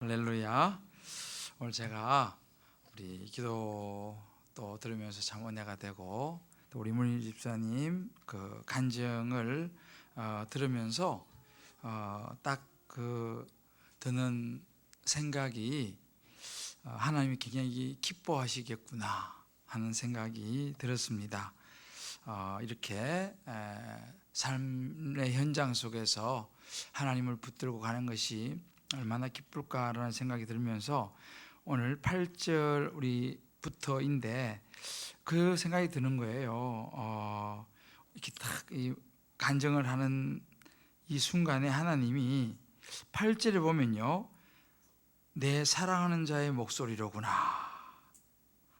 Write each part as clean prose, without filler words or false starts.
할렐루야. 오늘 제가 우리 기도 또 들으면서 참 은혜가 되고, 또 우리 문희 집사님 그 간증을 들으면서 딱 그 드는 생각이 하나님이 굉장히 기뻐하시겠구나 하는 생각이 들었습니다. 이렇게 삶의 현장 속에서 하나님을 붙들고 가는 것이 얼마나 기쁠까라는 생각이 들면서 오늘 8절 우리부터인데 그 생각이 드는 거예요. 이렇게 딱 이 간증을 하는 이 순간에 하나님이 8절에 보면요, 내 사랑하는 자의 목소리로구나.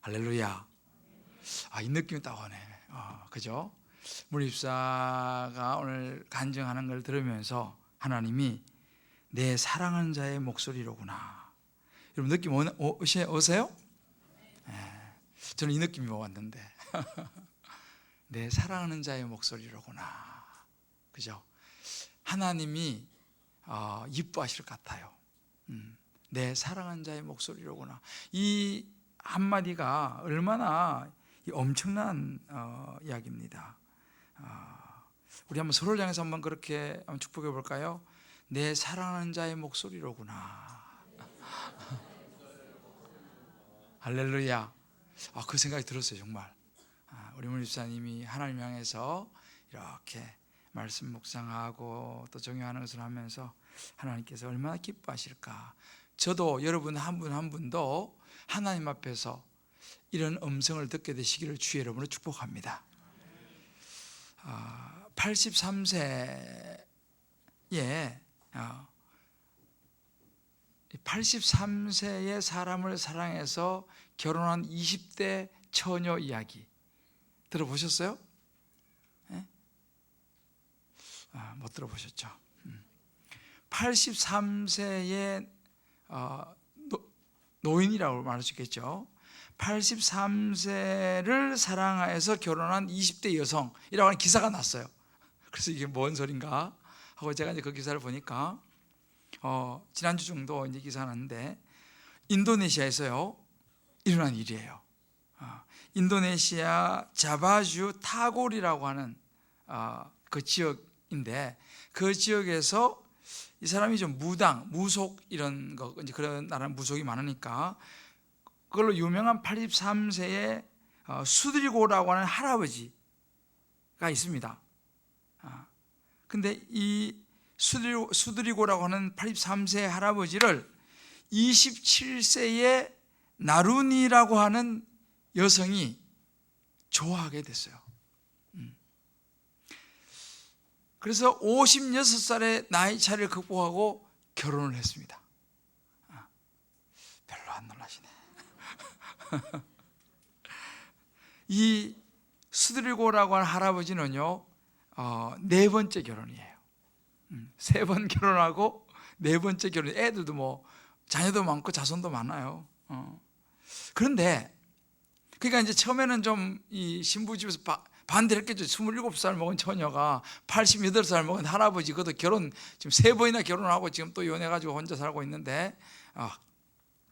할렐루야. 이 느낌이 딱 오네. 그죠? 물입사가 오늘 간증하는 걸 들으면서 하나님이 내 사랑하는 자의 목소리로구나. 여러분 느낌 오세요? 저는 이 느낌이 왔는데 내 사랑하는 자의 목소리로구나. 그죠? 하나님이 기뻐하실 것 같아요. 내 사랑하는 자의 목소리로구나. 이 한마디가 얼마나 엄청난 이야기입니다. 우리 한번 서로를 향해서 한번 그렇게 한번 축복해 볼까요? 내 사랑하는 자의 목소리로구나. 할렐루야. 그 생각이 들었어요, 정말. 우리 문집사님이 하나님 향해서 이렇게 말씀 묵상하고 또 정의하는 것을 하면서 하나님께서 얼마나 기뻐하실까. 저도 여러분 한 분 한 분도 하나님 앞에서 이런 음성을 듣게 되시기를 주의 이름으로 축복합니다. 83세에 83세의 사람을 사랑해서 결혼한 20대 처녀 이야기 들어보셨어요? 네? 못 들어보셨죠? 83세의 노인이라고 말할 수 있겠죠. 83세를 사랑해서 결혼한 20대 여성이라고 하는 기사가 났어요. 그래서 이게 뭔 소린가 하고 제가 이제 그 기사를 보니까 지난주 정도 이제 기사가 났는데 인도네시아에서요 일어난 일이에요. 인도네시아 자바주 타골이라고 하는 그 지역인데, 그 지역에서 이 사람이 좀 무속 이런 거, 이제 그런 나라는 무속이 많으니까 그걸로 유명한 83세의 수드리고라고 하는 할아버지가 있습니다. 근데 이 수드리고라고 하는 83세 할아버지를 27세의 나룬이라고 하는 여성이 좋아하게 됐어요. 그래서 56살의 나이 차를 극복하고 결혼을 했습니다. 별로 안 놀라시네. 이 수드리고라고 하는 할아버지는요, 네 번째 결혼이에요. 3번 결혼하고 네 번째 결혼. 애들도 뭐 자녀도 많고 자손도 많아요. 그런데 그러니까 이제 처음에는 좀 이 신부 집에서 반대를 했겠죠. 27살 먹은 처녀가 88살 먹은 할아버지, 그것도 결혼 지금 3번이나 결혼하고 지금 또 연애가지고 혼자 살고 있는데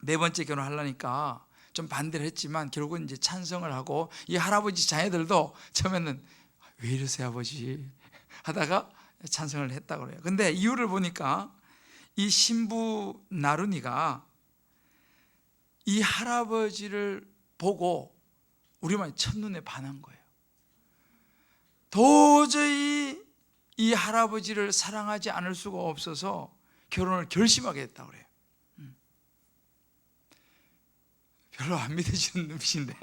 네 번째 결혼하려니까 좀 반대를 했지만 결국은 이제 찬성을 하고, 이 할아버지 자녀들도 처음에는 왜 이러세요 아버지 하다가 찬성을 했다고 그래요. 근데 이유를 보니까 이 신부 나룬이가 이 할아버지를 보고 우리만 첫눈에 반한 거예요. 도저히 이 할아버지를 사랑하지 않을 수가 없어서 결혼을 결심하게 됐다고 그래요. 별로 안 믿어지는 눈빛인데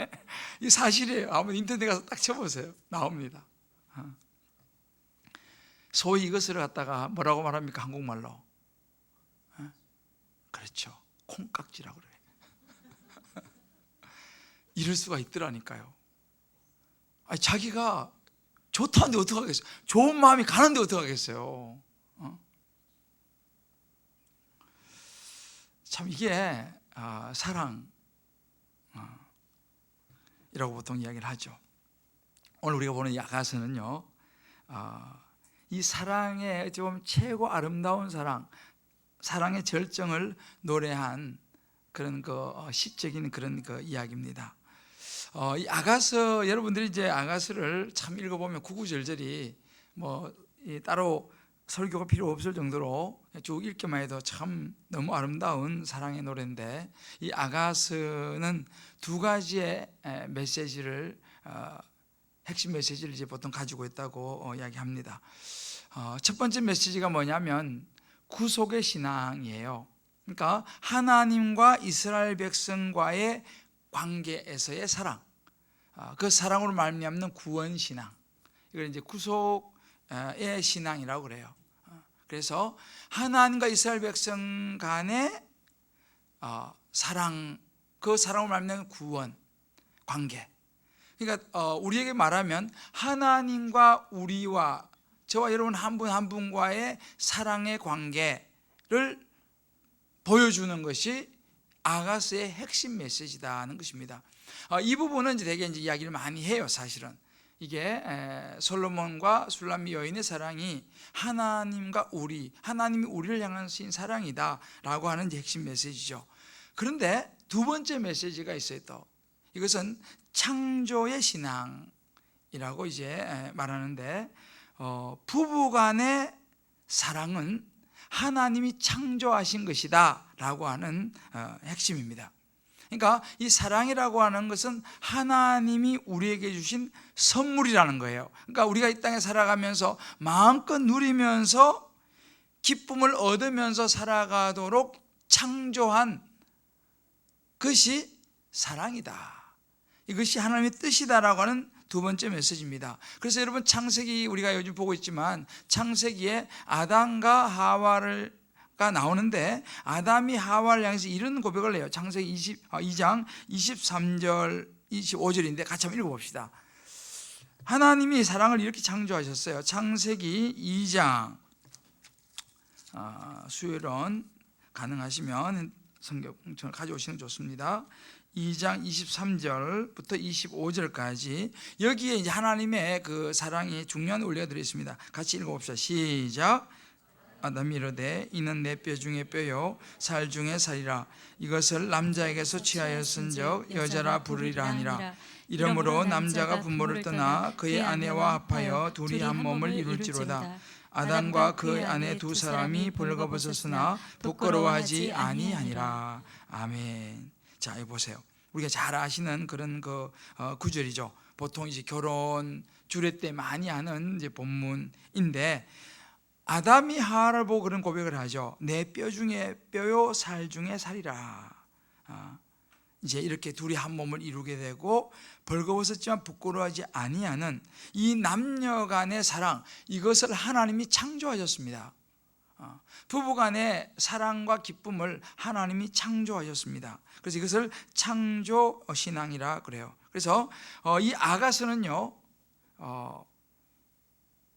이 사실이에요. 한번 인터넷 가서 딱 쳐보세요. 나옵니다. 소위 이것을 갖다가 뭐라고 말합니까? 한국말로. 그렇죠. 콩깍지라고 그래요. 이럴 수가 있더라니까요. 자기가 좋다는데 어떡하겠어요? 좋은 마음이 가는데 어떡하겠어요? 참 이게 사랑 이라고 보통 이야기를 하죠. 오늘 우리가 보는 야가서는요, 이 사랑의 좀 최고 아름다운 사랑, 사랑의 절정을 노래한 그런 시적인 그런 이야기입니다. 이 아가서, 여러분들이 이제 아가서를 참 읽어보면 구구절절이 따로 설교가 필요 없을 정도로 쭉 읽기만 해도 참 너무 아름다운 사랑의 노래인데, 이 아가서는 두 가지의 메시지를, 핵심 메시지를 이제 보통 가지고 있다고 이야기합니다. 첫 번째 메시지가 뭐냐면 구속의 신앙이에요. 그러니까 하나님과 이스라엘 백성과의 관계에서의 사랑, 그 사랑으로 말미암는 구원 신앙, 이걸 이제 구속의 신앙이라고 그래요. 그래서 하나님과 이스라엘 백성 간의 사랑, 그 사랑으로 말미암는 구원 관계. 그러니까 우리에게 말하면 하나님과 우리와, 저와 여러분 한 분 한 분과의 사랑의 관계를 보여주는 것이 아가서의 핵심 메시지다는 것입니다. 이 부분은 이제 되게 이야기를 많이 해요. 사실은 이게 솔로몬과 술람미 여인의 사랑이 하나님과 하나님이 우리를 향하신 사랑이다라고 하는 이제 핵심 메시지죠. 그런데 두 번째 메시지가 있어요. 또 이것은 창조의 신앙이라고 이제 말하는데, 부부간의 사랑은 하나님이 창조하신 것이다 라고 하는 핵심입니다. 그러니까 이 사랑이라고 하는 것은 하나님이 우리에게 주신 선물이라는 거예요. 그러니까 우리가 이 땅에 살아가면서 마음껏 누리면서 기쁨을 얻으면서 살아가도록 창조한 것이 사랑이다, 이것이 하나님의 뜻이다라고 하는 두 번째 메시지입니다. 그래서 여러분, 창세기 우리가 요즘 보고 있지만 창세기에 아담과 하와가 나오는데, 아담이 하와를 향해서 이런 고백을 해요. 창세기 2장 23절 25절인데 같이 한번 읽어봅시다. 하나님이 사랑을 이렇게 창조하셨어요. 창세기 2장, 수요일은 가능하시면 성경을 가져오시는 게 좋습니다. 2장 23절부터 25절까지 여기에 이제 하나님의 그 사랑이 중요한 원리가 들어있습니다. 같이 읽어봅시다. 시작. 아담이 이르되 이는 내 뼈 중에 뼈요 살 중에 살이라. 이것을 남자에게서 취하였은즉 여자라 부르리라 하니라. 이러므로 남자가 부모를 떠나 그의 아내와 합하여 둘이 한 몸을 이룰지로다. 아담과 그의 아내 두 사람이 벌거벗었으나 부끄러워하지 아니하니라. 아멘. 자, 여기 보세요. 우리가 잘 아시는 그런 구절이죠. 보통 이제 결혼 주례 때 많이 하는 이제 본문인데, 아담이 하와를 보고 그런 고백을 하죠. 내 뼈 중에 뼈요 살 중에 살이라. 이제 이렇게 둘이 한 몸을 이루게 되고 벌거벗었지만 부끄러워하지 아니하는 이 남녀 간의 사랑, 이것을 하나님이 창조하셨습니다. 부부간의 사랑과 기쁨을 하나님이 창조하셨습니다. 그래서 이것을 창조 신앙이라 그래요. 그래서 이 아가서는요,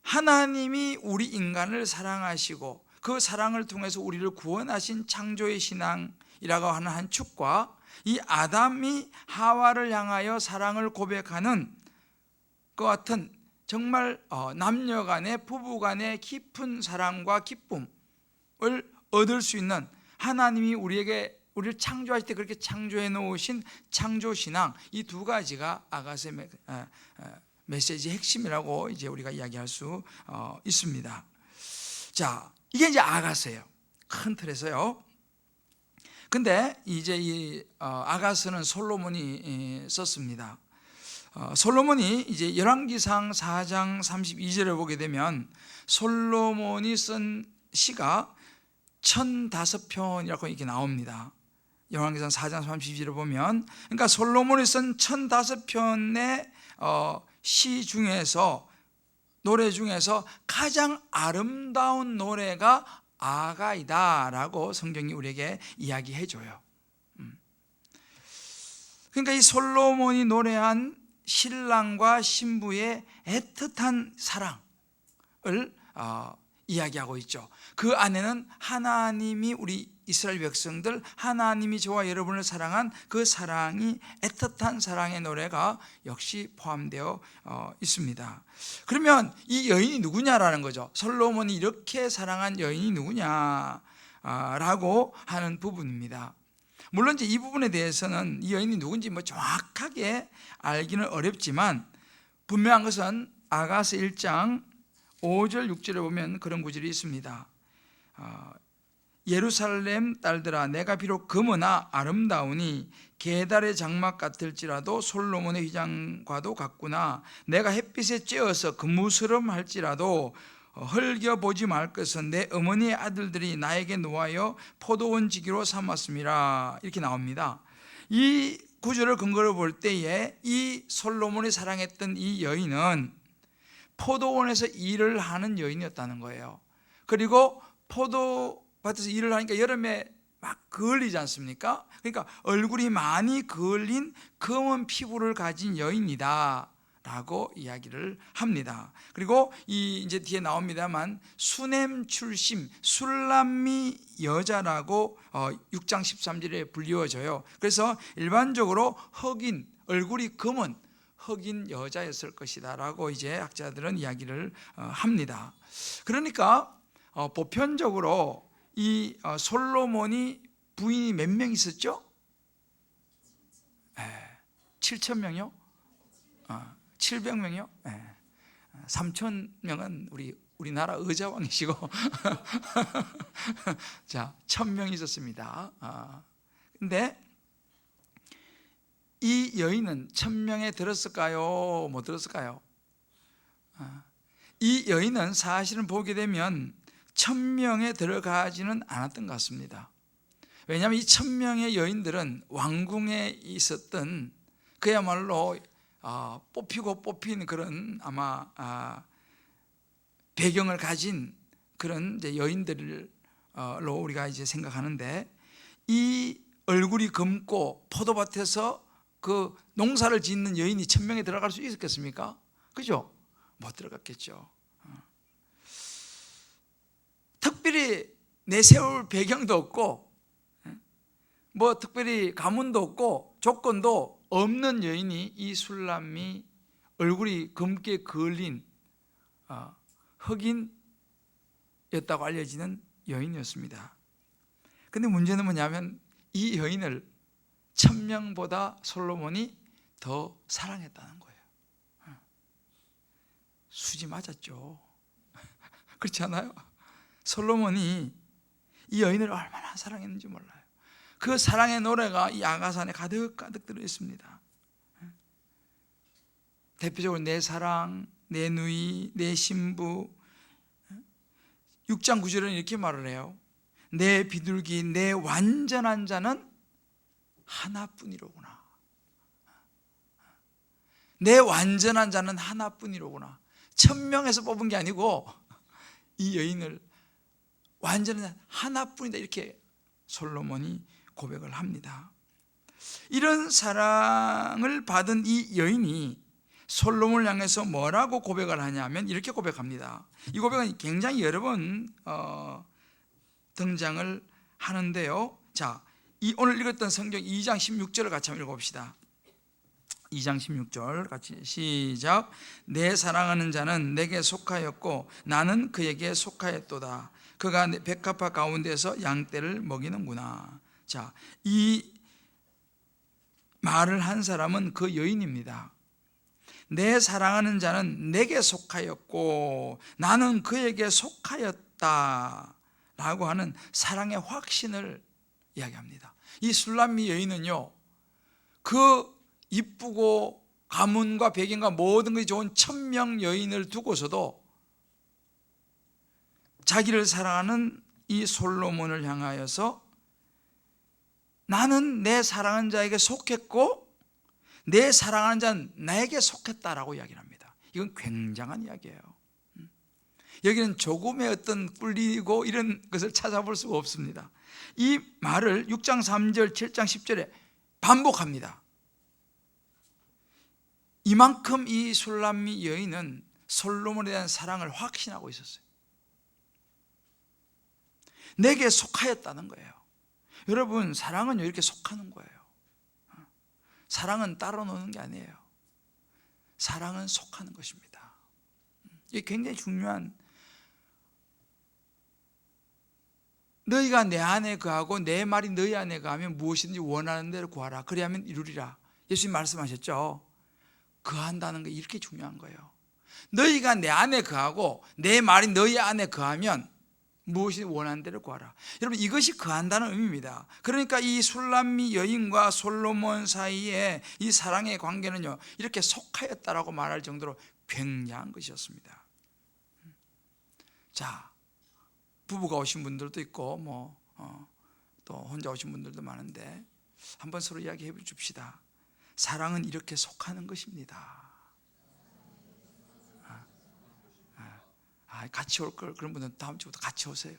하나님이 우리 인간을 사랑하시고 그 사랑을 통해서 우리를 구원하신 창조의 신앙이라고 하는 한 축과, 이 아담이 하와를 향하여 사랑을 고백하는 것 같은 정말 남녀 간의, 부부 간의 깊은 사랑과 기쁨을 얻을 수 있는, 하나님이 우리를 창조할 때 그렇게 창조해 놓으신 창조신앙, 이 두 가지가 아가서의 메시지의 핵심이라고 이제 우리가 이야기할 수 있습니다. 자, 이게 이제 아가서예요. 큰 틀에서요. 근데 이제 이 아가서는 솔로몬이 썼습니다. 솔로몬이 이제 열왕기상 4장 32절에 보게 되면 솔로몬이 쓴 시가 1005편이라고 이렇게 나옵니다. 열왕기상 4장 32절에 보면, 그러니까 솔로몬이 쓴 1005편의 시 중에서, 노래 중에서 가장 아름다운 노래가 아가이다라고 성경이 우리에게 이야기해 줘요. 그러니까 이 솔로몬이 노래한 신랑과 신부의 애틋한 사랑을 이야기하고 있죠. 그 안에는 하나님이 우리 이스라엘 백성들, 하나님이 저와 여러분을 사랑한 그 사랑이, 애틋한 사랑의 노래가 역시 포함되어 있습니다. 그러면 이 여인이 누구냐라는 거죠. 솔로몬이 이렇게 사랑한 여인이 누구냐? 라고 하는 부분입니다. 물론 이제 이 부분에 대해서는 이 여인이 누군지 뭐 정확하게 알기는 어렵지만 분명한 것은 아가서 1장 5절 6절에 보면 그런 구절이 있습니다. 예루살렘 딸들아, 내가 비록 금으나 아름다우니 게달의 장막 같을지라도 솔로몬의 휘장과도 같구나. 내가 햇빛에 쬐어서 금무스름할지라도 헐겨보지 말 것은 내 어머니의 아들들이 나에게 노하여 포도원 지기로 삼았음이라. 이렇게 나옵니다. 이 구절을 근거로 볼 때에 이 솔로몬이 사랑했던 이 여인은 포도원에서 일을 하는 여인이었다는 거예요. 그리고 포도밭에서 일을 하니까 여름에 막 그을리지 않습니까? 그러니까 얼굴이 많이 그을린 검은 피부를 가진 여인이다 라고 이야기를 합니다. 그리고 이제 뒤에 나옵니다만 수넴 출신 술람미 여자라고 6장 13절에 불리워져요. 그래서 일반적으로 흑인, 얼굴이 검은 흑인 여자였을 것이다 라고 이제 학자들은 이야기를 합니다. 그러니까 보편적으로 이 솔로몬이 부인이 몇 명 있었죠? 7,000명이요? 700명이요? 3,000명은 우리나라 의자왕이시고 자, 1,000명이 있었습니다. 근데 이 여인은 1,000명에 들었을까요? 못 들었을까요? 이 여인은 사실은 보게 되면 1,000명에 들어가지는 않았던 것 같습니다. 왜냐하면 이 1,000명의 여인들은 왕궁에 있었던 그야말로 뽑히고 뽑힌 그런 아마 배경을 가진 그런 이제 여인들로 우리가 이제 생각하는데, 이 얼굴이 검고 포도밭에서 그 농사를 짓는 여인이 1,000명에 들어갈 수 있었겠습니까? 그죠? 못 들어갔겠죠. 특별히 내세울 배경도 없고 뭐 특별히 가문도 없고 조건도 없는 여인이 이 술람이 얼굴이 검게 그을린 흑인이었다고 알려지는 여인이었습니다. 그런데 문제는 뭐냐면 이 여인을 1,000명보다 솔로몬이 더 사랑했다는 거예요. 수지 맞았죠. 그렇지 않아요? 솔로몬이 이 여인을 얼마나 사랑했는지 몰라요. 그 사랑의 노래가 이 아가산에 가득가득 들어있습니다. 대표적으로 내 사랑, 내 누이, 내 신부. 6장 9절은 이렇게 말을 해요. 내 비둘기, 내 완전한 자는 하나뿐이로구나. 내 완전한 자는 하나뿐이로구나. 1,000명에서 뽑은 게 아니고 이 여인을 완전한 하나뿐이다, 이렇게 솔로몬이 고백을 합니다. 이런 사랑을 받은 이 여인이 솔로몬을 향해서 뭐라고 고백을 하냐면 이렇게 고백합니다. 이 고백은 굉장히 여러 번 등장을 하는데요. 자, 오늘 읽었던 성경 2장 16절을 같이 한번 읽어봅시다. 2장 16절 같이 시작. 내 사랑하는 자는 내게 속하였고 나는 그에게 속하였도다. 그가 내 백합화 가운데서 양떼를 먹이는구나. 자, 이 말을 한 사람은 그 여인입니다. 내 사랑하는 자는 내게 속하였고 나는 그에게 속하였다 라고 하는 사랑의 확신을 이야기합니다. 이 술람미 여인은요, 그 이쁘고 가문과 배경과 모든 것이 좋은 1,000명 여인을 두고서도 자기를 사랑하는 이 솔로몬을 향하여서 나는 내 사랑하는 자에게 속했고 내 사랑하는 자는 나에게 속했다라고 이야기를 합니다. 이건 굉장한 이야기예요. 여기는 조금의 어떤 꿀리고 이런 것을 찾아볼 수가 없습니다. 이 말을 6장 3절, 7장 10절에 반복합니다. 이만큼 이 술람미 여인은 솔로몬에 대한 사랑을 확신하고 있었어요. 내게 속하였다는 거예요. 여러분, 사랑은 이렇게 속하는 거예요. 사랑은 따로 노는 게 아니에요. 사랑은 속하는 것입니다. 이게 굉장히 중요한, 너희가 내 안에 거하고 내 말이 너희 안에 거하면 무엇이든지 원하는 대로 구하라. 그리하면 이루리라. 예수님 말씀하셨죠. 거한다는 게 이렇게 중요한 거예요. 너희가 내 안에 거하고 내 말이 너희 안에 거하면 무엇이 원하는 대로 구하라. 여러분, 이것이 거한다는 의미입니다. 그러니까 이 술람미 여인과 솔로몬 사이에 이 사랑의 관계는요, 이렇게 속하였다라고 말할 정도로 굉장한 것이었습니다. 자, 부부가 오신 분들도 있고 또 혼자 오신 분들도 많은데 한번 서로 이야기해 줍시다. 사랑은 이렇게 속하는 것입니다. 같이 올 걸, 그런 분들은 다음 주부터 같이 오세요.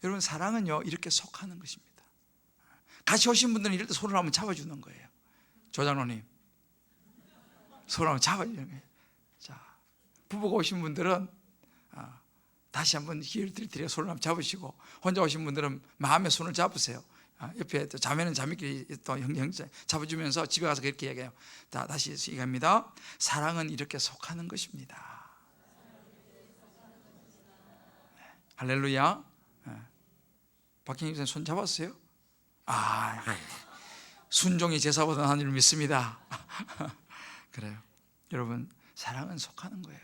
여러분, 사랑은요 이렇게 속하는 것입니다. 같이 오신 분들은 이럴 때 손을 한번 잡아주는 거예요. 조장로님, 손을 한번 잡아주는 거예요. 자, 부부가 오신 분들은 다시 한번 기회를 드려 손을 한번 잡으시고, 혼자 오신 분들은 마음의 손을 잡으세요. 옆에 또 자매는 자매끼리 또 형 잡아주면서 집에 가서 그렇게 얘기해요. 다시 얘기합니다. 사랑은 이렇게 속하는 것입니다. 할렐루야. 박형님 선생님 손 잡았어요? 순종이 제사보다 하나님을 믿습니다. 그래요. 여러분, 사랑은 속하는 거예요.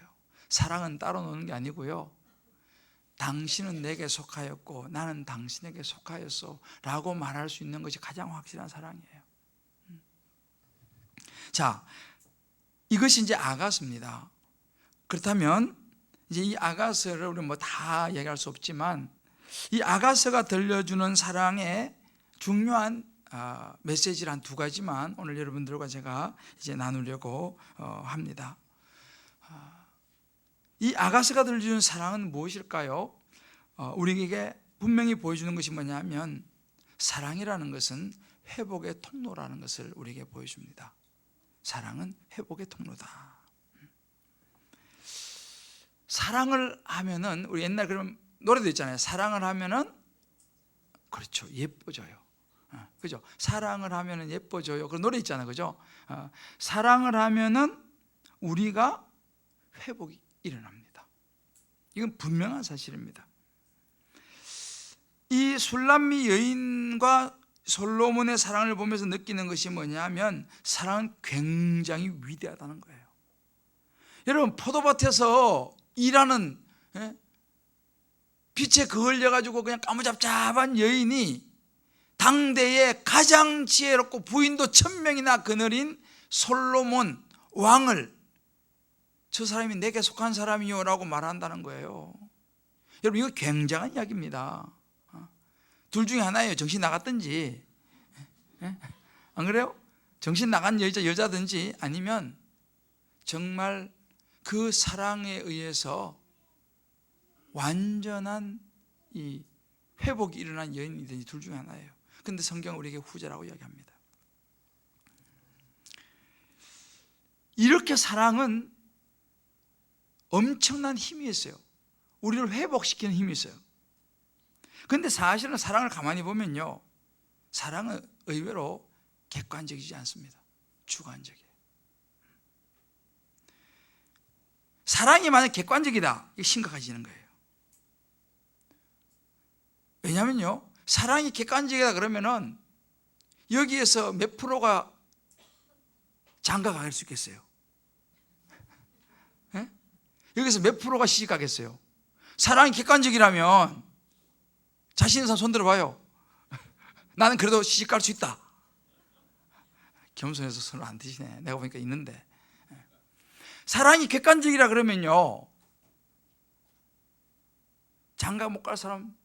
사랑은 따로 노는 게 아니고요, 당신은 내게 속하였고 나는 당신에게 속하였어 라고 말할 수 있는 것이 가장 확실한 사랑이에요. 자, 이것이 이제 아가서입니다. 그렇다면 이제 이 아가서를 우리 다 얘기할 수 없지만, 이 아가서가 들려주는 사랑의 중요한 메시지를 한 두 가지만 오늘 여러분들과 제가 이제 나누려고 합니다. 이 아가서가 들려주는 사랑은 무엇일까요? 우리에게 분명히 보여주는 것이 뭐냐면, 사랑이라는 것은 회복의 통로라는 것을 우리에게 보여줍니다. 사랑은 회복의 통로다. 사랑을 하면은, 우리 옛날 그런 노래도 있잖아요. 사랑을 하면은, 그렇죠, 예뻐져요. 그죠? 사랑을 하면은 예뻐져요. 그런 노래 있잖아요. 그죠? 사랑을 하면은 우리가 회복이 일어납니다. 이건 분명한 사실입니다. 이 술람미 여인과 솔로몬의 사랑을 보면서 느끼는 것이 뭐냐면, 사랑은 굉장히 위대하다는 거예요. 여러분, 포도밭에서 일하는 빛에 그을려 가지고 그냥 까무잡잡한 여인이 당대에 가장 지혜롭고 부인도 1000명이나 거느린 솔로몬 왕을, 저 사람이 내게 속한 사람이요 라고 말한다는 거예요. 여러분, 이거 굉장한 이야기입니다. 둘 중에 하나예요. 정신 나갔든지, 안 그래요? 정신 나간 여자든지, 아니면 정말 그 사랑에 의해서 완전한 이 회복이 일어난 여인이든지, 둘 중에 하나예요. 그런데 성경은 우리에게 후자라고 이야기합니다. 이렇게 사랑은 엄청난 힘이 있어요. 우리를 회복시키는 힘이 있어요. 그런데 사실은 사랑을 가만히 보면요, 사랑은 의외로 객관적이지 않습니다. 주관적이에요. 사랑이 만약 객관적이다, 이게 심각해지는 거예요. 왜냐하면요, 사랑이 객관적이다 그러면은 여기에서 몇 프로가 장가가 갈 수 있겠어요? 여기서 몇 프로가 시집 가겠어요? 사랑이 객관적이라면 자신 있는 사람 손 들어봐요. 나는 그래도 시집 갈 수 있다. 겸손해서 손을 안 드시네. 내가 보니까 있는데. 사랑이 객관적이라 그러면요, 장가 못 갈 사람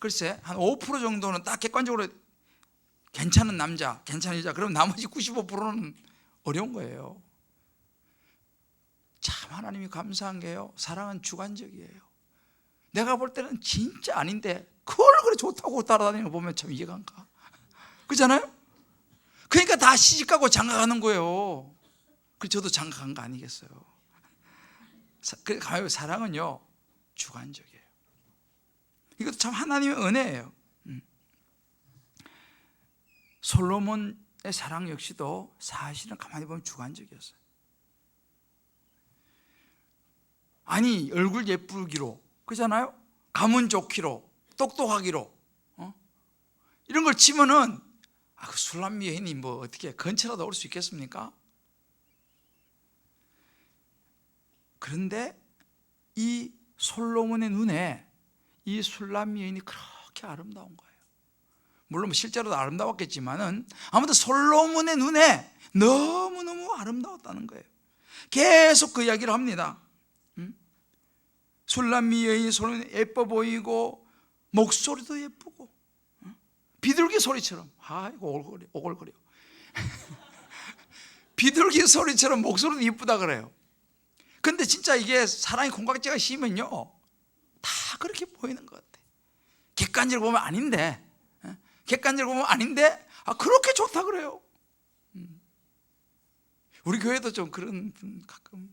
글쎄 한 5% 정도는 딱 객관적으로 괜찮은 남자, 괜찮은 여자, 그럼 나머지 95%는 어려운 거예요. 참 하나님이 감사한 게요, 사랑은 주관적이에요. 내가 볼 때는 진짜 아닌데 그걸 그래 좋다고 따라다니는 거 보면 참 이해가 안 가. 그렇잖아요? 그러니까 다 시집가고 장가가는 거예요. 그래서 저도 장가간 거 아니겠어요? 사랑은요 주관적이에요. 이것도 참 하나님의 은혜예요. 솔로몬의 사랑 역시도 사실은 가만히 보면 주관적이었어요. 아니 얼굴 예쁘기로, 그렇잖아요? 가문 좋기로, 똑똑하기로 이런 걸 치면은 그 술람미 여인이 뭐 어떻게 근처라도 올 수 있겠습니까? 그런데 이 솔로몬의 눈에 이 술람미 여인이 그렇게 아름다운 거예요. 물론 실제로도 아름다웠겠지만은 아무튼 솔로몬의 눈에 너무너무 아름다웠다는 거예요. 계속 그 이야기를 합니다. 술람미 여인이 솔로몬이 예뻐 보이고 목소리도 예쁘고 비둘기 소리처럼 이거 오글거려 비둘기 소리처럼 목소리도 이쁘다 그래요. 근데 진짜 이게 사랑의 콩깍지가 심으면요 다 그렇게 보이는 것 같아. 객관적으로 보면 아닌데 그렇게 좋다 그래요. 우리 교회도 좀 그런 분 가끔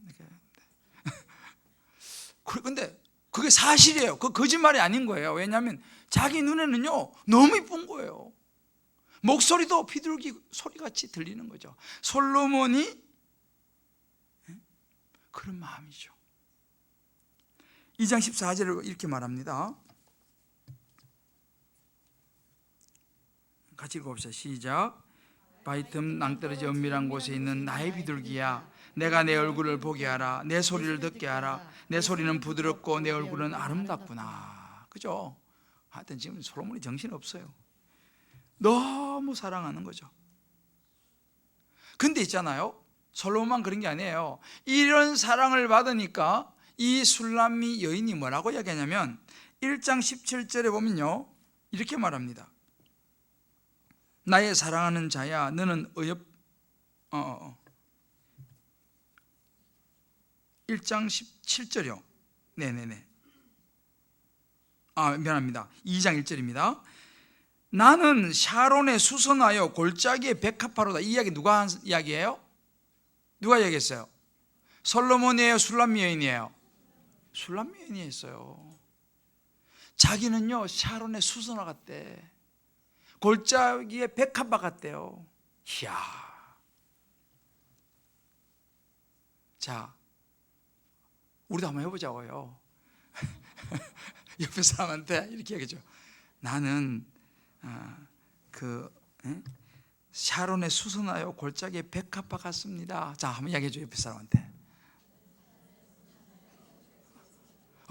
근데 그게 사실이에요. 그 거짓말이 아닌 거예요. 왜냐하면 자기 눈에는요 너무 이쁜 거예요. 목소리도 비둘기 소리같이 들리는 거죠. 솔로몬이 그런 마음이죠. 2장 14절에 이렇게 말합니다. 같이 읽어봅시다. 시작. 바위 틈 낭떠러지 은밀한 곳에 있는 나의 비둘기야, 내가 내 얼굴을 보게 하라. 내 소리를 듣게 하라. 내 소리는 부드럽고 내 얼굴은 아름답구나. 그죠? 하여튼 지금 솔로몬이 정신없어요. 너무 사랑하는 거죠. 근데 있잖아요, 솔로몬만 그런 게 아니에요. 이런 사랑을 받으니까 이 술람미 여인이 뭐라고 이야기하냐면 1장 17절에 보면요 이렇게 말합니다. 나의 사랑하는 자야, 너는 1장 17절이요. 네네네. 미안합니다. 2장 1절입니다. 나는 샤론에 수선하여 골짜기에 백합화로다. 이 이야기 누가 한 이야기예요? 누가 이야기했어요? 솔로몬이에요? 술람미 여인이에요? 술람미 여인이 했어요. 자기는요 샤론에 수선화 같대. 골짜기에 백합화 같대요. 이야. 자, 우리도 한번 해보자고요. 옆에 사람한테 이렇게 얘기하죠. 나는 샤론에 수선하여 골짜기에 백합화 같습니다. 자, 한번 이야기해줘. 옆에 사람한테.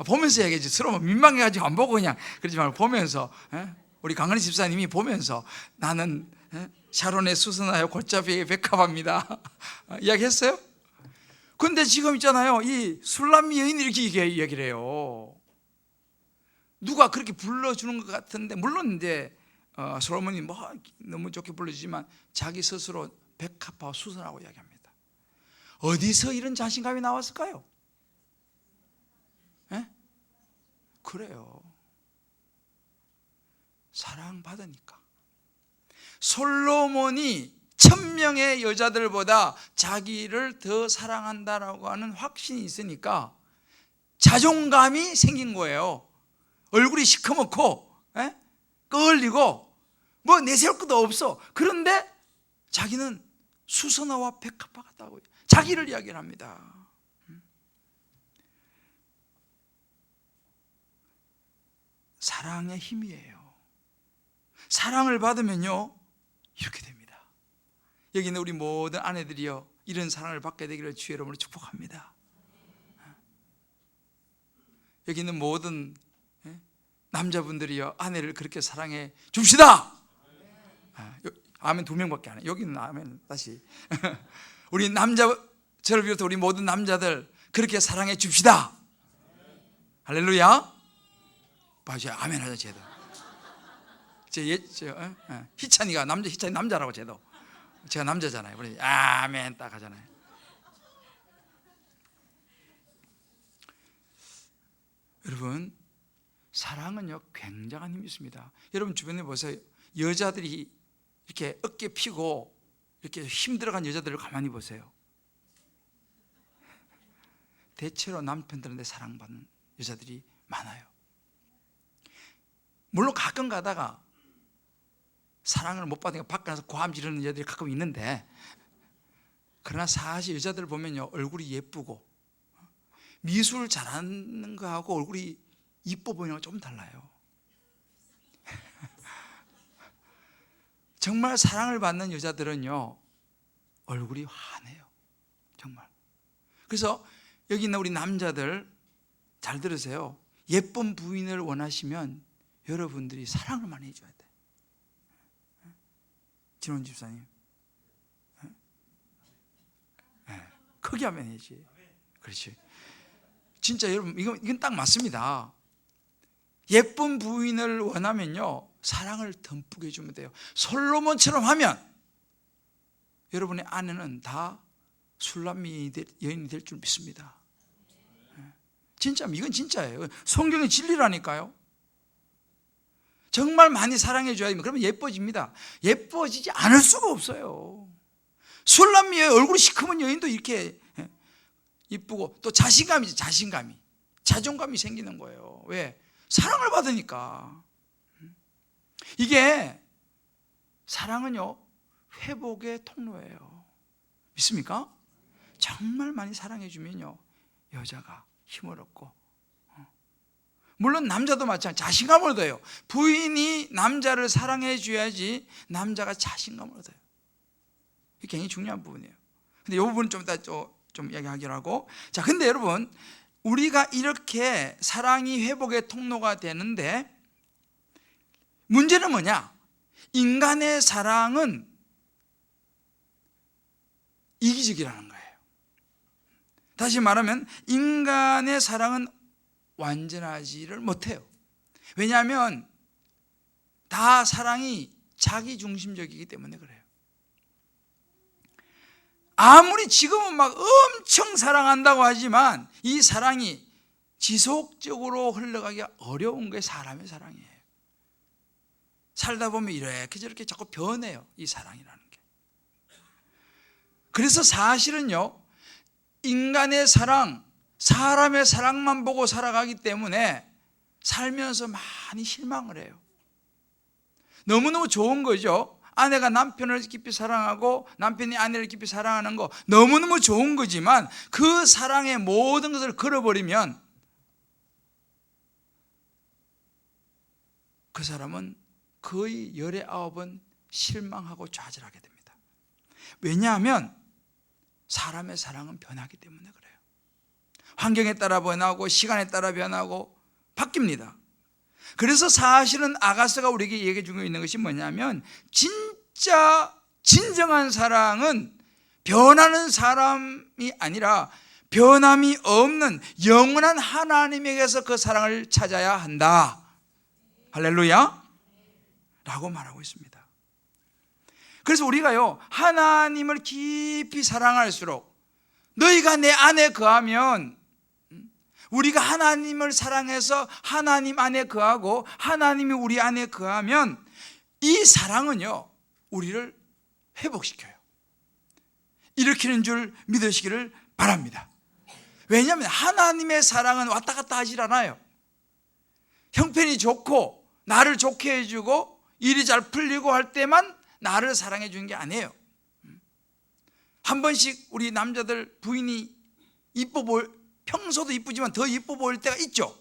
보면서 얘기해줘. 서로 민망해가지고 안 보고 그냥 그러지 말고 보면서. 우리 강은희 집사님이 보면서 나는 샤론에 수선하여 골짜기에 백합화입니다. 이야기했어요? 근데 지금 있잖아요, 이 술람미 여인이 이렇게 이야기를 해요. 누가 그렇게 불러주는 것 같은데, 물론 이제 솔로몬이 뭐 너무 좋게 불러주지만 자기 스스로 백합화와 수선하고 이야기합니다. 어디서 이런 자신감이 나왔을까요? 그래요. 사랑받으니까. 솔로몬이 1000명의 여자들보다 자기를 더 사랑한다라고 하는 확신이 있으니까 자존감이 생긴 거예요. 얼굴이 시커멓고 끌리고 뭐 내세울 것도 없어. 그런데 자기는 수선화와 백합화 같다고 자기를 이야기를 합니다. 사랑의 힘이에요. 사랑을 받으면요 이렇게 됩니다. 여기 있는 우리 모든 아내들이요 이런 사랑을 받게 되기를 주의 이름으로 축복합니다. 여기 있는 모든 남자분들이요 아내를 그렇게 사랑해 줍시다. 아멘 2명밖에 안 해. 여기는 아멘 다시. 우리 남자, 저를 비롯해 우리 모든 남자들 그렇게 사랑해 줍시다. 할렐루야. 봐주세요. 아멘 하자 쟤도. 희찬이가 희찬이 남자라고 쟤도. 제가 남자잖아요. 우리 아멘 딱 하잖아요. 여러분, 사랑은요 굉장한 힘이 있습니다. 여러분 주변에 보세요. 여자들이 이렇게 어깨 피고 이렇게 힘들어간 여자들을 가만히 보세요. 대체로 남편들한테 사랑받는 여자들이 많아요. 물론 가끔 가다가 사랑을 못 받으니까 밖에 나서 고함 지르는 여자들이 가끔 있는데, 그러나 사실 여자들 보면요 얼굴이 예쁘고 미술 잘하는 거하고 얼굴이 이뻐 보이는 거 좀 달라요. 정말 사랑을 받는 여자들은요, 얼굴이 환해요. 정말. 그래서 여기 있는 우리 남자들 잘 들으세요. 예쁜 부인을 원하시면 여러분들이 사랑을 많이 해줘야 돼. 진원 집사님, 크게 하면 해야지. 그렇지. 진짜 여러분, 이건 딱 맞습니다. 예쁜 부인을 원하면요, 사랑을 듬뿍 해주면 돼요. 솔로몬처럼 하면 여러분의 아내는 다 술람미 여인이 될 줄 믿습니다. 진짜, 이건 진짜예요. 성경의 진리라니까요. 정말 많이 사랑해줘야 됩니다. 그러면 예뻐집니다. 예뻐지지 않을 수가 없어요. 술람미 여인, 얼굴이 시커먼 여인도 이렇게 이쁘고, 또 자신감이지. 자존감이 생기는 거예요. 왜? 사랑을 받으니까. 이게 사랑은요, 회복의 통로예요. 믿습니까? 정말 많이 사랑해주면요, 여자가 힘을 얻고, 물론 남자도 마찬가지, 자신감을 얻어요. 부인이 남자를 사랑해줘야지 남자가 자신감을 얻어요. 이게 굉장히 중요한 부분이에요. 근데 이 부분은 좀 이따 좀 이야기하기로 하고. 자, 근데 여러분, 우리가 이렇게 사랑이 회복의 통로가 되는데, 문제는 뭐냐? 인간의 사랑은 이기적이라는 거예요. 다시 말하면 인간의 사랑은 완전하지를 못해요. 왜냐하면 다 사랑이 자기중심적이기 때문에 그래요. 아무리 지금은 막 엄청 사랑한다고 하지만 이 사랑이 지속적으로 흘러가기가 어려운 게 사람의 사랑이에요. 살다 보면 이렇게 저렇게 자꾸 변해요, 이 사랑이라는 게. 그래서 사실은요, 인간의 사랑, 사람의 사랑만 보고 살아가기 때문에 살면서 많이 실망을 해요. 너무너무 좋은 거죠. 아내가 남편을 깊이 사랑하고 남편이 아내를 깊이 사랑하는 거 너무너무 좋은 거지만, 그 사랑의 모든 것을 걸어버리면 그 사람은 거의 19번 실망하고 좌절하게 됩니다. 왜냐하면 사람의 사랑은 변하기 때문에 그래요. 환경에 따라 변하고 시간에 따라 변하고 바뀝니다. 그래서 사실은 아가서가 우리에게 얘기해 주고 있는 것이 뭐냐면, 진짜 진정한 사랑은 변하는 사람이 아니라 변함이 없는 영원한 하나님에게서 그 사랑을 찾아야 한다. 할렐루야 라고 말하고 있습니다. 그래서 우리가요, 하나님을 깊이 사랑할수록, 너희가 내 안에 거하면, 우리가 하나님을 사랑해서 하나님 안에 거하고 하나님이 우리 안에 거하면, 이 사랑은요, 우리를 회복시켜요. 일으키는 줄 믿으시기를 바랍니다. 왜냐하면 하나님의 사랑은 왔다 갔다 하질 않아요. 형편이 좋고 나를 좋게 해주고 일이 잘 풀리고 할 때만 나를 사랑해 주는 게 아니에요. 한 번씩 우리 남자들 부인이 이뻐 보일, 평소도 이쁘지만 더 이뻐 보일 때가 있죠.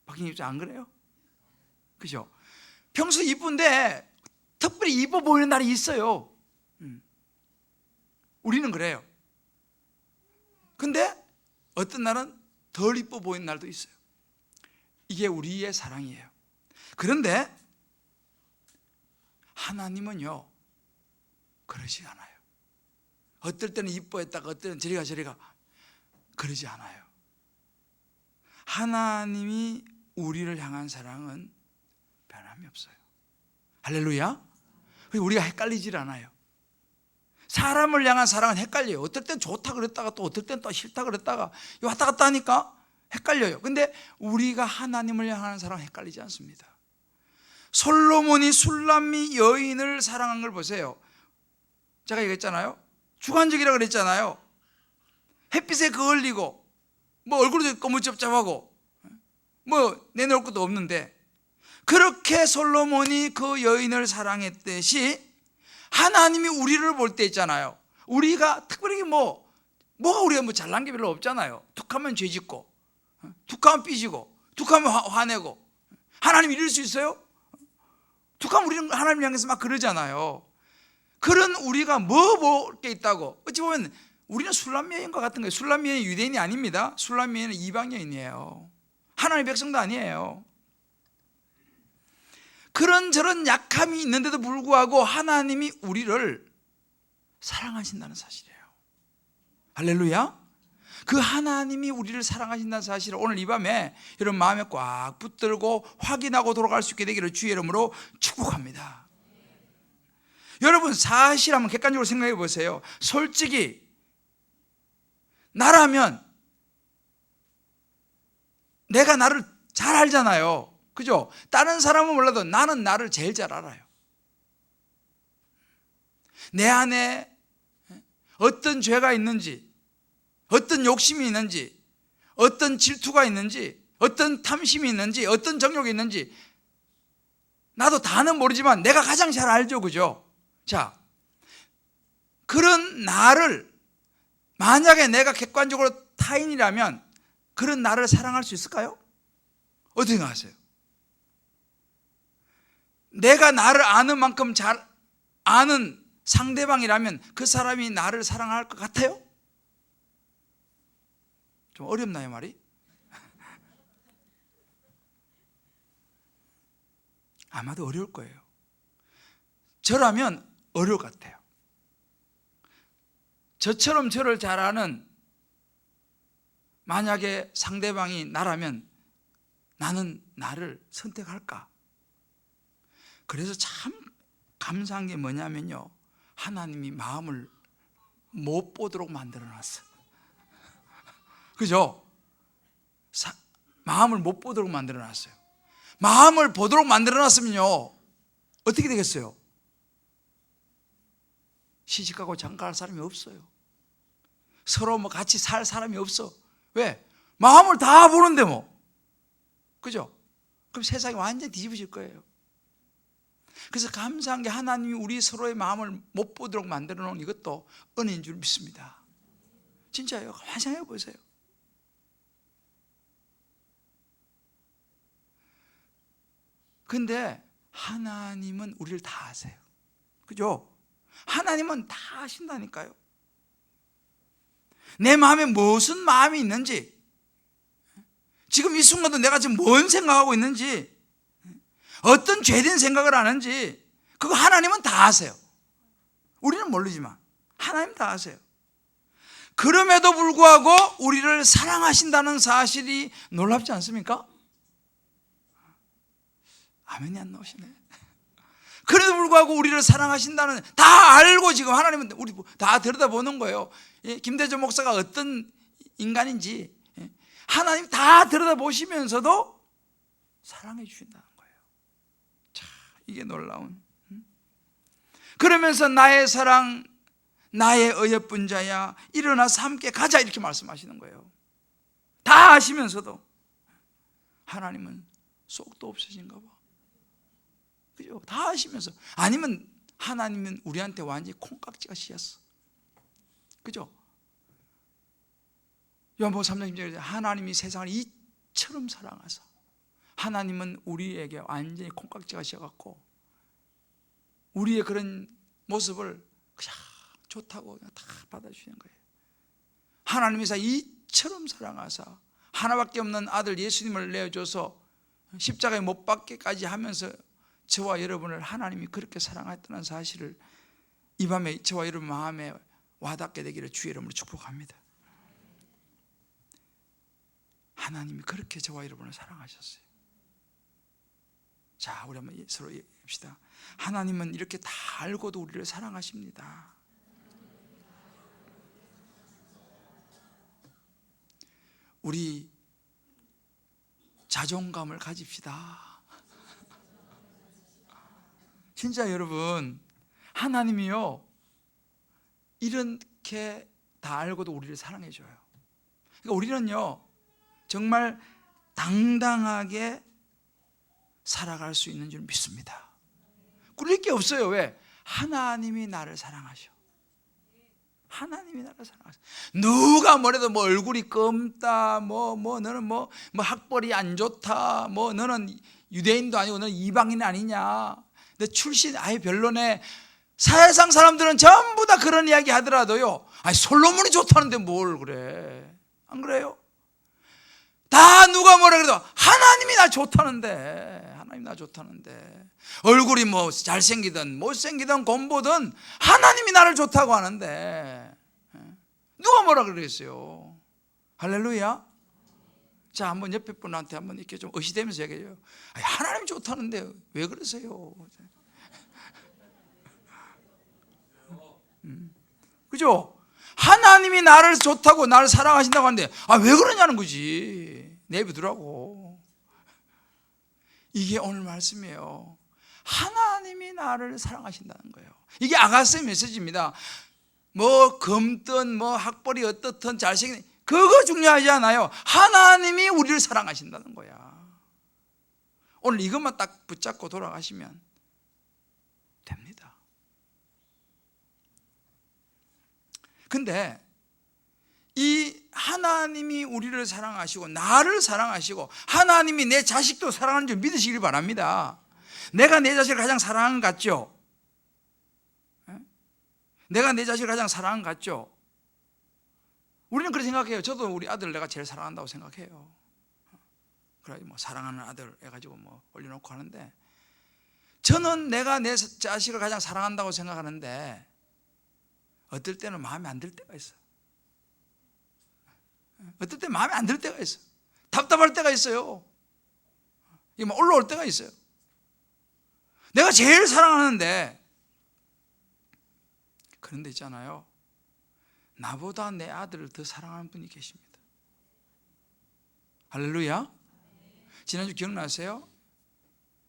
박hin님 안 그래요? 그죠? 평소 이쁜데 특별히 이뻐 보이는 날이 있어요. 우리는 그래요. 근데 어떤 날은 덜 이뻐 보이는 날도 있어요. 이게 우리의 사랑이에요. 그런데 하나님은요, 그러지 않아요. 어떨 때는 이뻐했다가 어떨 때는 저리가 그러지 않아요. 하나님이 우리를 향한 사랑은 변함이 없어요. 할렐루야. 우리가 헷갈리질 않아요. 사람을 향한 사랑은 헷갈려요. 어떨 땐 좋다 그랬다가 또 어떨 땐 또 싫다 그랬다가 왔다 갔다 하니까 헷갈려요. 근데 우리가 하나님을 향하는 사랑은 헷갈리지 않습니다. 솔로몬이 술람미 여인을 사랑한 걸 보세요. 제가 얘기했잖아요. 주관적이라고 그랬잖아요. 햇빛에 그을리고 뭐 얼굴도 거무잡잡하고 뭐 내놓을 것도 없는데, 그렇게 솔로몬이 그 여인을 사랑했듯이 하나님이 우리를 볼 때 있잖아요. 우리가 특별히 뭐가 우리가 뭐 잘난 게 별로 없잖아요. 툭하면 죄짓고, 툭하면 삐지고, 툭하면 화내고. 하나님 이럴 수 있어요? 툭하면 우리는 하나님을 향해서 막 그러잖아요. 그런 우리가 뭐 볼 게 있다고. 어찌 보면 우리는 술람 여인과 같은 거예요. 술람 여인이 유대인이 아닙니다. 술람 여인은 이방 여인이에요. 하나님의 백성도 아니에요. 그런저런 약함이 있는데도 불구하고 하나님이 우리를 사랑하신다는 사실이에요. 할렐루야. 그 하나님이 우리를 사랑하신다는 사실을 오늘 이 밤에 여러분 마음에 꽉 붙들고 확인하고 돌아갈 수 있게 되기를 주의 이름으로 축복합니다. 여러분 사실 한번 객관적으로 생각해 보세요. 솔직히 나라면 내가 나를 잘 알잖아요. 그죠? 다른 사람은 몰라도 나는 나를 제일 잘 알아요. 내 안에 어떤 죄가 있는지, 어떤 욕심이 있는지, 어떤 질투가 있는지, 어떤 탐심이 있는지, 어떤 정욕이 있는지 나도 다는 모르지만 내가 가장 잘 알죠. 그죠? 자, 그런 나를 만약에 내가 객관적으로 타인이라면 그런 나를 사랑할 수 있을까요? 어떻게 생각하세요? 내가 나를 아는 만큼 잘 아는 상대방이라면 그 사람이 나를 사랑할 것 같아요? 좀 어렵나요, 말이? 아마도 어려울 거예요. 저라면 어려울 것 같아요. 저처럼 저를 잘 아는 만약에 상대방이 나라면 나는 나를 선택할까? 그래서 참 감사한 게 뭐냐면요, 하나님이 마음을 못 보도록 만들어 놨어요. 그죠? 마음을 못 보도록 만들어 놨어요. 마음을 보도록 만들어 놨으면요 어떻게 되겠어요? 시집가고 장가갈 사람이 없어요. 서로 뭐 같이 살 사람이 없어. 왜? 마음을 다 보는데 뭐. 그죠? 그럼 세상이 완전히 뒤집어질 거예요. 그래서 감사한 게 하나님이 우리 서로의 마음을 못 보도록 만들어 놓은 이것도 은혜인 줄 믿습니다. 진짜예요. 환상해 보세요. 근데 하나님은 우리를 다 아세요. 그죠? 하나님은 다 아신다니까요. 내 마음에 무슨 마음이 있는지, 지금 이 순간도 내가 지금 뭔 생각하고 있는지, 어떤 죄된 생각을 하는지 그거 하나님은 다 아세요. 우리는 모르지만 하나님 다 아세요. 그럼에도 불구하고 우리를 사랑하신다는 사실이 놀랍지 않습니까? 아멘이 안 나오시네. 그래도 불구하고 우리를 사랑하신다는, 다 알고 지금 하나님은 우리 다 들여다보는 거예요. 김대전 목사가 어떤 인간인지 하나님 다 들여다보시면서도 사랑해 주신다는 거예요. 자, 이게 놀라운. 그러면서 나의 사랑, 나의 어여쁜 자야, 일어나서 함께 가자, 이렇게 말씀하시는 거예요. 다 아시면서도 하나님은 쏙도 없으신가 봐. 그죠? 다 아시면서. 아니면 하나님은 우리한테 완전히 콩깍지가 씌었어. 그죠? 요한복음 3장 10절에 하나님이 세상을 이처럼 사랑하사, 하나님은 우리에게 완전히 콩깍지가 씌어갖고 우리의 그런 모습을 그냥 좋다고 그냥 다 받아주시는 거예요. 하나님이 이처럼 사랑하사 하나밖에 없는 아들 예수님을 내어줘서 십자가에 못 박게까지 하면서 저와 여러분을 하나님이 그렇게 사랑했다는 사실을 이 밤에 저와 여러분 마음에 와닿게 되기를 주의 이름으로 축복합니다. 하나님이 그렇게 저와 여러분을 사랑하셨어요. 자, 우리 한번 서로 얘기합시다. 하나님은 이렇게 다 알고도 우리를 사랑하십니다. 우리 자존감을 가집시다. 진짜 여러분, 하나님이요 이렇게 다 알고도 우리를 사랑해 줘요. 그러니까 우리는요 정말 당당하게 살아갈 수 있는 줄 믿습니다. 꿀릴 게 없어요. 왜? 하나님이 나를 사랑하셔. 하나님이 나를 사랑하셔. 누가 뭐래도 뭐 얼굴이 검다, 너는 뭐 학벌이 안 좋다, 뭐 너는 유대인도 아니고 너는 이방인 아니냐, 내 출신 아예 별로네. 사회상 사람들은 전부 다 그런 이야기 하더라도요, 아니 솔로몬이 좋다는데 뭘 그래. 안 그래요? 다 누가 뭐라 그래도 하나님이 나 좋다는데, 하나님 나 좋다는데, 얼굴이 뭐 잘생기든 못생기든 곰보든 하나님이 나를 좋다고 하는데 누가 뭐라 그러겠어요. 할렐루야. 자, 한번 옆에 분한테 한번 이렇게 좀 의시되면서 얘기해요. 하나님 좋다는데 왜 그러세요? 그죠? 하나님이 나를 좋다고 나를 사랑하신다고 하는데 왜 그러냐는 거지. 내비두라고. 이게 오늘 말씀이에요. 하나님이 나를 사랑하신다는 거예요. 이게 아가서의 메시지입니다. 뭐 검든 뭐 학벌이 어떻든 잘생긴 그거 중요하지 않아요. 하나님이 우리를 사랑하신다는 거야. 오늘 이것만 딱 붙잡고 돌아가시면 됩니다. 근데 이 하나님이 우리를 사랑하시고 나를 사랑하시고 하나님이 내 자식도 사랑하는 줄 믿으시길 바랍니다. 내가 내 자식을 가장 사랑하는 것 같죠? 내가 내 자식을 가장 사랑하는 것 같죠? 우리는 그렇게 생각해요. 저도 우리 아들 내가 제일 사랑한다고 생각해요. 그래 뭐 사랑하는 아들 해가지고 뭐 올려놓고 하는데, 저는 내가 내 자식을 가장 사랑한다고 생각하는데 어떨 때는 마음에 안 들 때가 있어요. 어떨 때 마음에 안 들 때가 있어요. 답답할 때가 있어요. 이게 막 올라올 때가 있어요. 내가 제일 사랑하는데, 그런데 있잖아요, 나보다 내 아들을 더 사랑하는 분이 계십니다. 할렐루야. 지난주 기억나세요?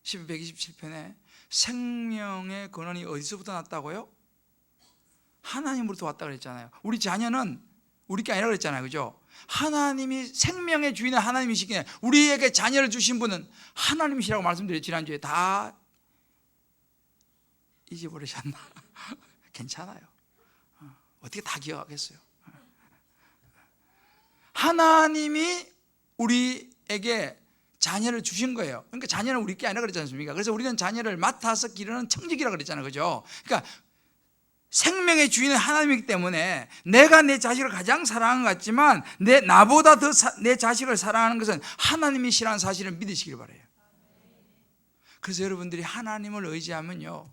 127편에 생명의 근원이 어디서부터 났다고요? 하나님으로부터 왔다 그랬잖아요. 우리 자녀는 우리 게 아니라 그랬잖아요. 그죠? 하나님이 생명의 주인은 하나님이시기에 우리에게 자녀를 주신 분은 하나님이시라고 말씀드렸죠. 지난주에. 다 잊어버리셨나? 괜찮아요. 어떻게 다 기억하겠어요? 하나님이 우리에게 자녀를 주신 거예요. 그러니까 자녀는 우리 게 아니라 그랬지 않습니까? 그래서 우리는 자녀를 맡아서 기르는 청지기라고 그랬잖아요. 그죠? 그러니까 생명의 주인은 하나님이기 때문에 내가 내 자식을 가장 사랑하는 것 같지만 나보다 더 내 자식을 사랑하는 것은 하나님이시라는 사실을 믿으시길 바라요. 그래서 여러분들이 하나님을 의지하면요,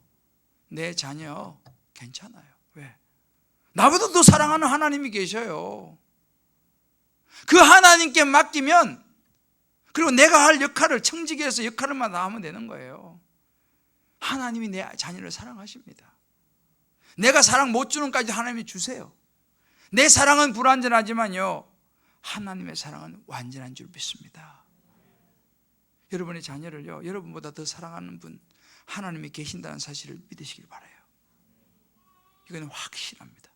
내 자녀 괜찮아요. 왜? 나보다 더 사랑하는 하나님이 계셔요. 그 하나님께 맡기면, 그리고 내가 할 역할을, 청지기에서 역할을만 다 하면 되는 거예요. 하나님이 내 자녀를 사랑하십니다. 내가 사랑 못 주는 까지 하나님이 주세요. 내 사랑은 불완전하지만요, 하나님의 사랑은 완전한 줄 믿습니다. 여러분의 자녀를요, 여러분보다 더 사랑하는 분 하나님이 계신다는 사실을 믿으시길 바라요. 이건 확실합니다.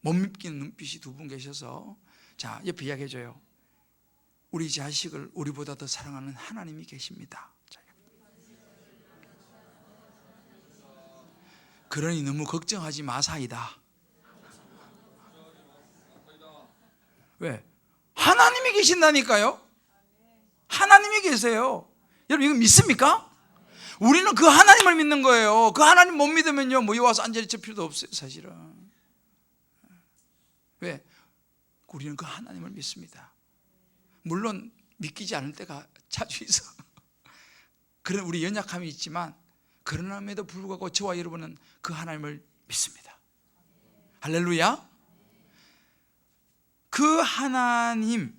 못 믿기는 눈빛이 두 분 계셔서, 자, 옆에 이야기해줘요. 우리 자식을 우리보다 더 사랑하는 하나님이 계십니다. 그러니 너무 걱정하지 마사이다. 왜? 하나님이 계신다니까요. 하나님이 계세요. 여러분 이거 믿습니까? 우리는 그 하나님을 믿는 거예요. 그 하나님 못 믿으면요, 뭐 여기 와서 앉아있을 필요도 없어요. 사실은. 왜? 우리는 그 하나님을 믿습니다. 물론 믿기지 않을 때가 자주 있어. 그런 우리 연약함이 있지만, 그러남에도 불구하고 저와 여러분은 그 하나님을 믿습니다. 할렐루야. 그 하나님의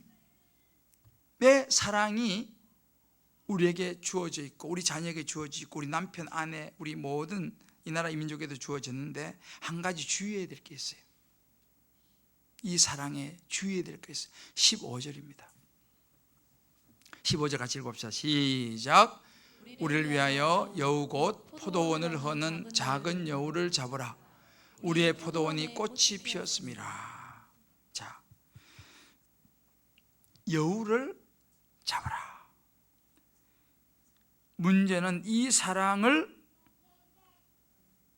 사랑이 우리에게 주어져 있고, 우리 자녀에게 주어져 있고, 우리 남편, 아내, 우리 모든 이 나라 이 민족에도 주어졌는데, 한 가지 주의해야 될 게 있어요. 이 사랑에 주의해야 될 게 있어요. 15절입니다 15절 같이 읽읍시다. 시작. 우리를 위하여 여우 곧 포도원을 허는 작은 여우를 잡으라. 우리의 포도원이 꽃이 피었음이라. 자, 여우를 잡으라. 문제는 이 사랑을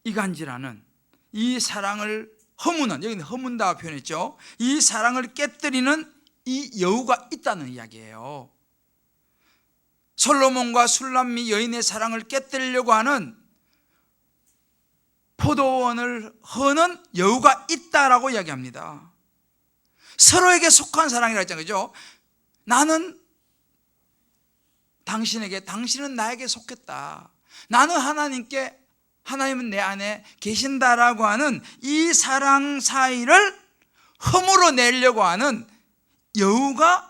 이간질하는, 이 사랑을 허무는, 여기는 허문다 표현했죠. 이 사랑을 깨뜨리는 이 여우가 있다는 이야기예요. 솔로몬과 술람미 여인의 사랑을 깨뜨리려고 하는 포도원을 허는 여우가 있다라고 이야기합니다. 서로에게 속한 사랑이라고 했잖아요. 그죠? 나는 당신에게, 당신은 나에게 속했다. 나는 하나님께, 하나님은 내 안에 계신다라고 하는 이 사랑 사이를 허물어 내려고 하는 여우가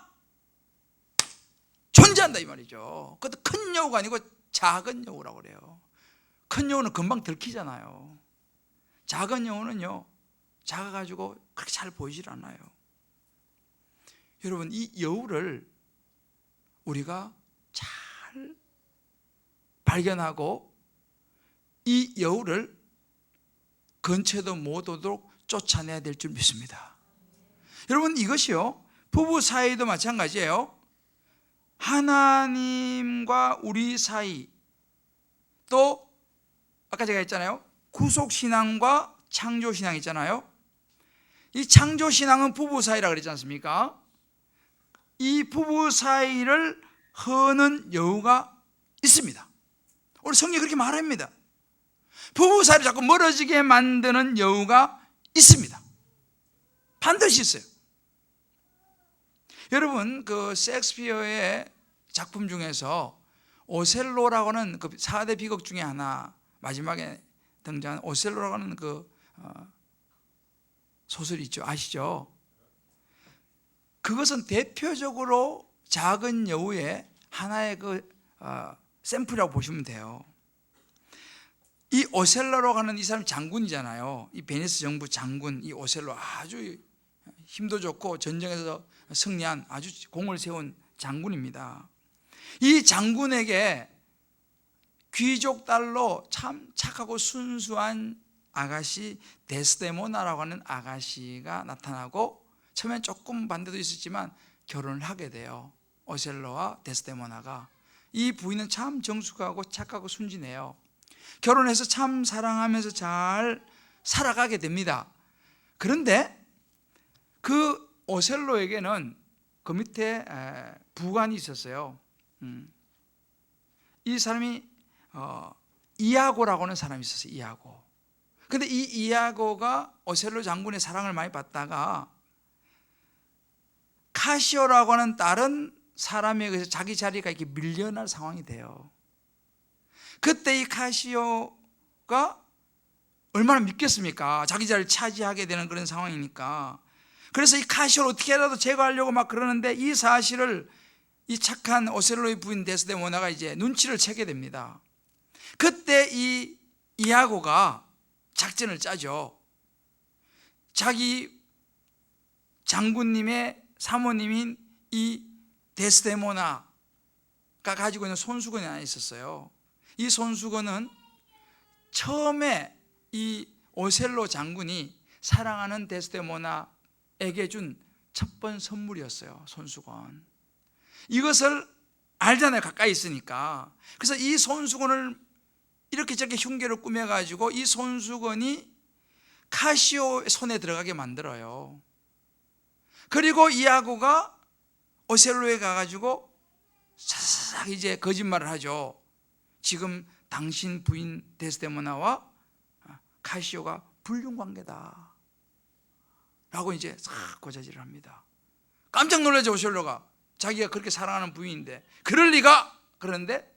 존재한다 이 말이죠. 그것도 큰 여우가 아니고 작은 여우라고 그래요. 큰 여우는 금방 들키잖아요. 작은 여우는요, 작아가지고 그렇게 잘 보이질 않아요. 여러분, 이 여우를 우리가 잘 발견하고 이 여우를 근처에도 못 오도록 쫓아내야 될 줄 믿습니다. 여러분, 이것이요, 부부 사이도 마찬가지예요. 하나님과 우리 사이, 또 아까 제가 했잖아요, 구속신앙과 창조신앙 있잖아요. 이 창조신앙은 부부 사이라 그랬지 않습니까? 이 부부 사이를 허는 여우가 있습니다. 오늘 성경이 그렇게 말합니다. 부부 사이를 자꾸 멀어지게 만드는 여우가 있습니다. 반드시 있어요. 여러분, 그 셰익스피어의 작품 중에서 오셀로라고 하는 그 4대 비극 중에 하나, 마지막에 등장한 오셀로라고 하는 그 소설이 있죠. 아시죠? 그것은 대표적으로 작은 여우의 하나의 그 샘플이라고 보시면 돼요. 이 오셀로라고 하는 이 사람이 장군이잖아요. 이 베니스 정부 장군, 이 오셀로 아주 힘도 좋고 전쟁에서 승리한 아주 공을 세운 장군입니다. 이 장군에게 귀족 딸로 참 착하고 순수한 아가씨 데스데모나라고 하는 아가씨가 나타나고, 처음엔 조금 반대도 있었지만 결혼을 하게 돼요. 오셀로와 데스데모나가. 이 부인은 참 정숙하고 착하고 순진해요. 결혼해서 참 사랑하면서 잘 살아가게 됩니다. 그런데 그 오셀로에게는 그 밑에 부관이 있었어요. 이 사람이 이아고라고 하는 사람이 있었어요. 이아고. 근데 이 이아고가 오셀로 장군의 사랑을 많이 받다가 카시오라고 하는 다른 사람에 의해서 자기 자리가 이렇게 밀려날 상황이 돼요. 그때 이 카시오가 얼마나 믿겠습니까? 자기 자리를 차지하게 되는 그런 상황이니까. 그래서 이 카시오를 어떻게라도 제거하려고 막 그러는데, 이 사실을 이 착한 오셀로의 부인 데스데모나가 이제 눈치를 채게 됩니다. 그때 이 이아고가 작전을 짜죠. 자기 장군님의 사모님인 이 데스데모나가 가지고 있는 손수건이 하나 있었어요. 이 손수건은 처음에 이 오셀로 장군이 사랑하는 데스데모나에게 준 첫 번 선물이었어요. 손수건. 이것을 알잖아요. 가까이 있으니까. 그래서 이 손수건을 이렇게 저렇게 흉계를 꾸며가지고 이 손수건이 카시오 손에 들어가게 만들어요. 그리고 이아고가 오셀로에 가가지고 사사삭 이제 거짓말을 하죠. 지금 당신 부인 데스데모나와 카시오가 불륜관계다 라고 이제 싹 고자질을 합니다. 깜짝 놀라죠. 오셀로가. 자기가 그렇게 사랑하는 부인인데 그럴 리가. 그런데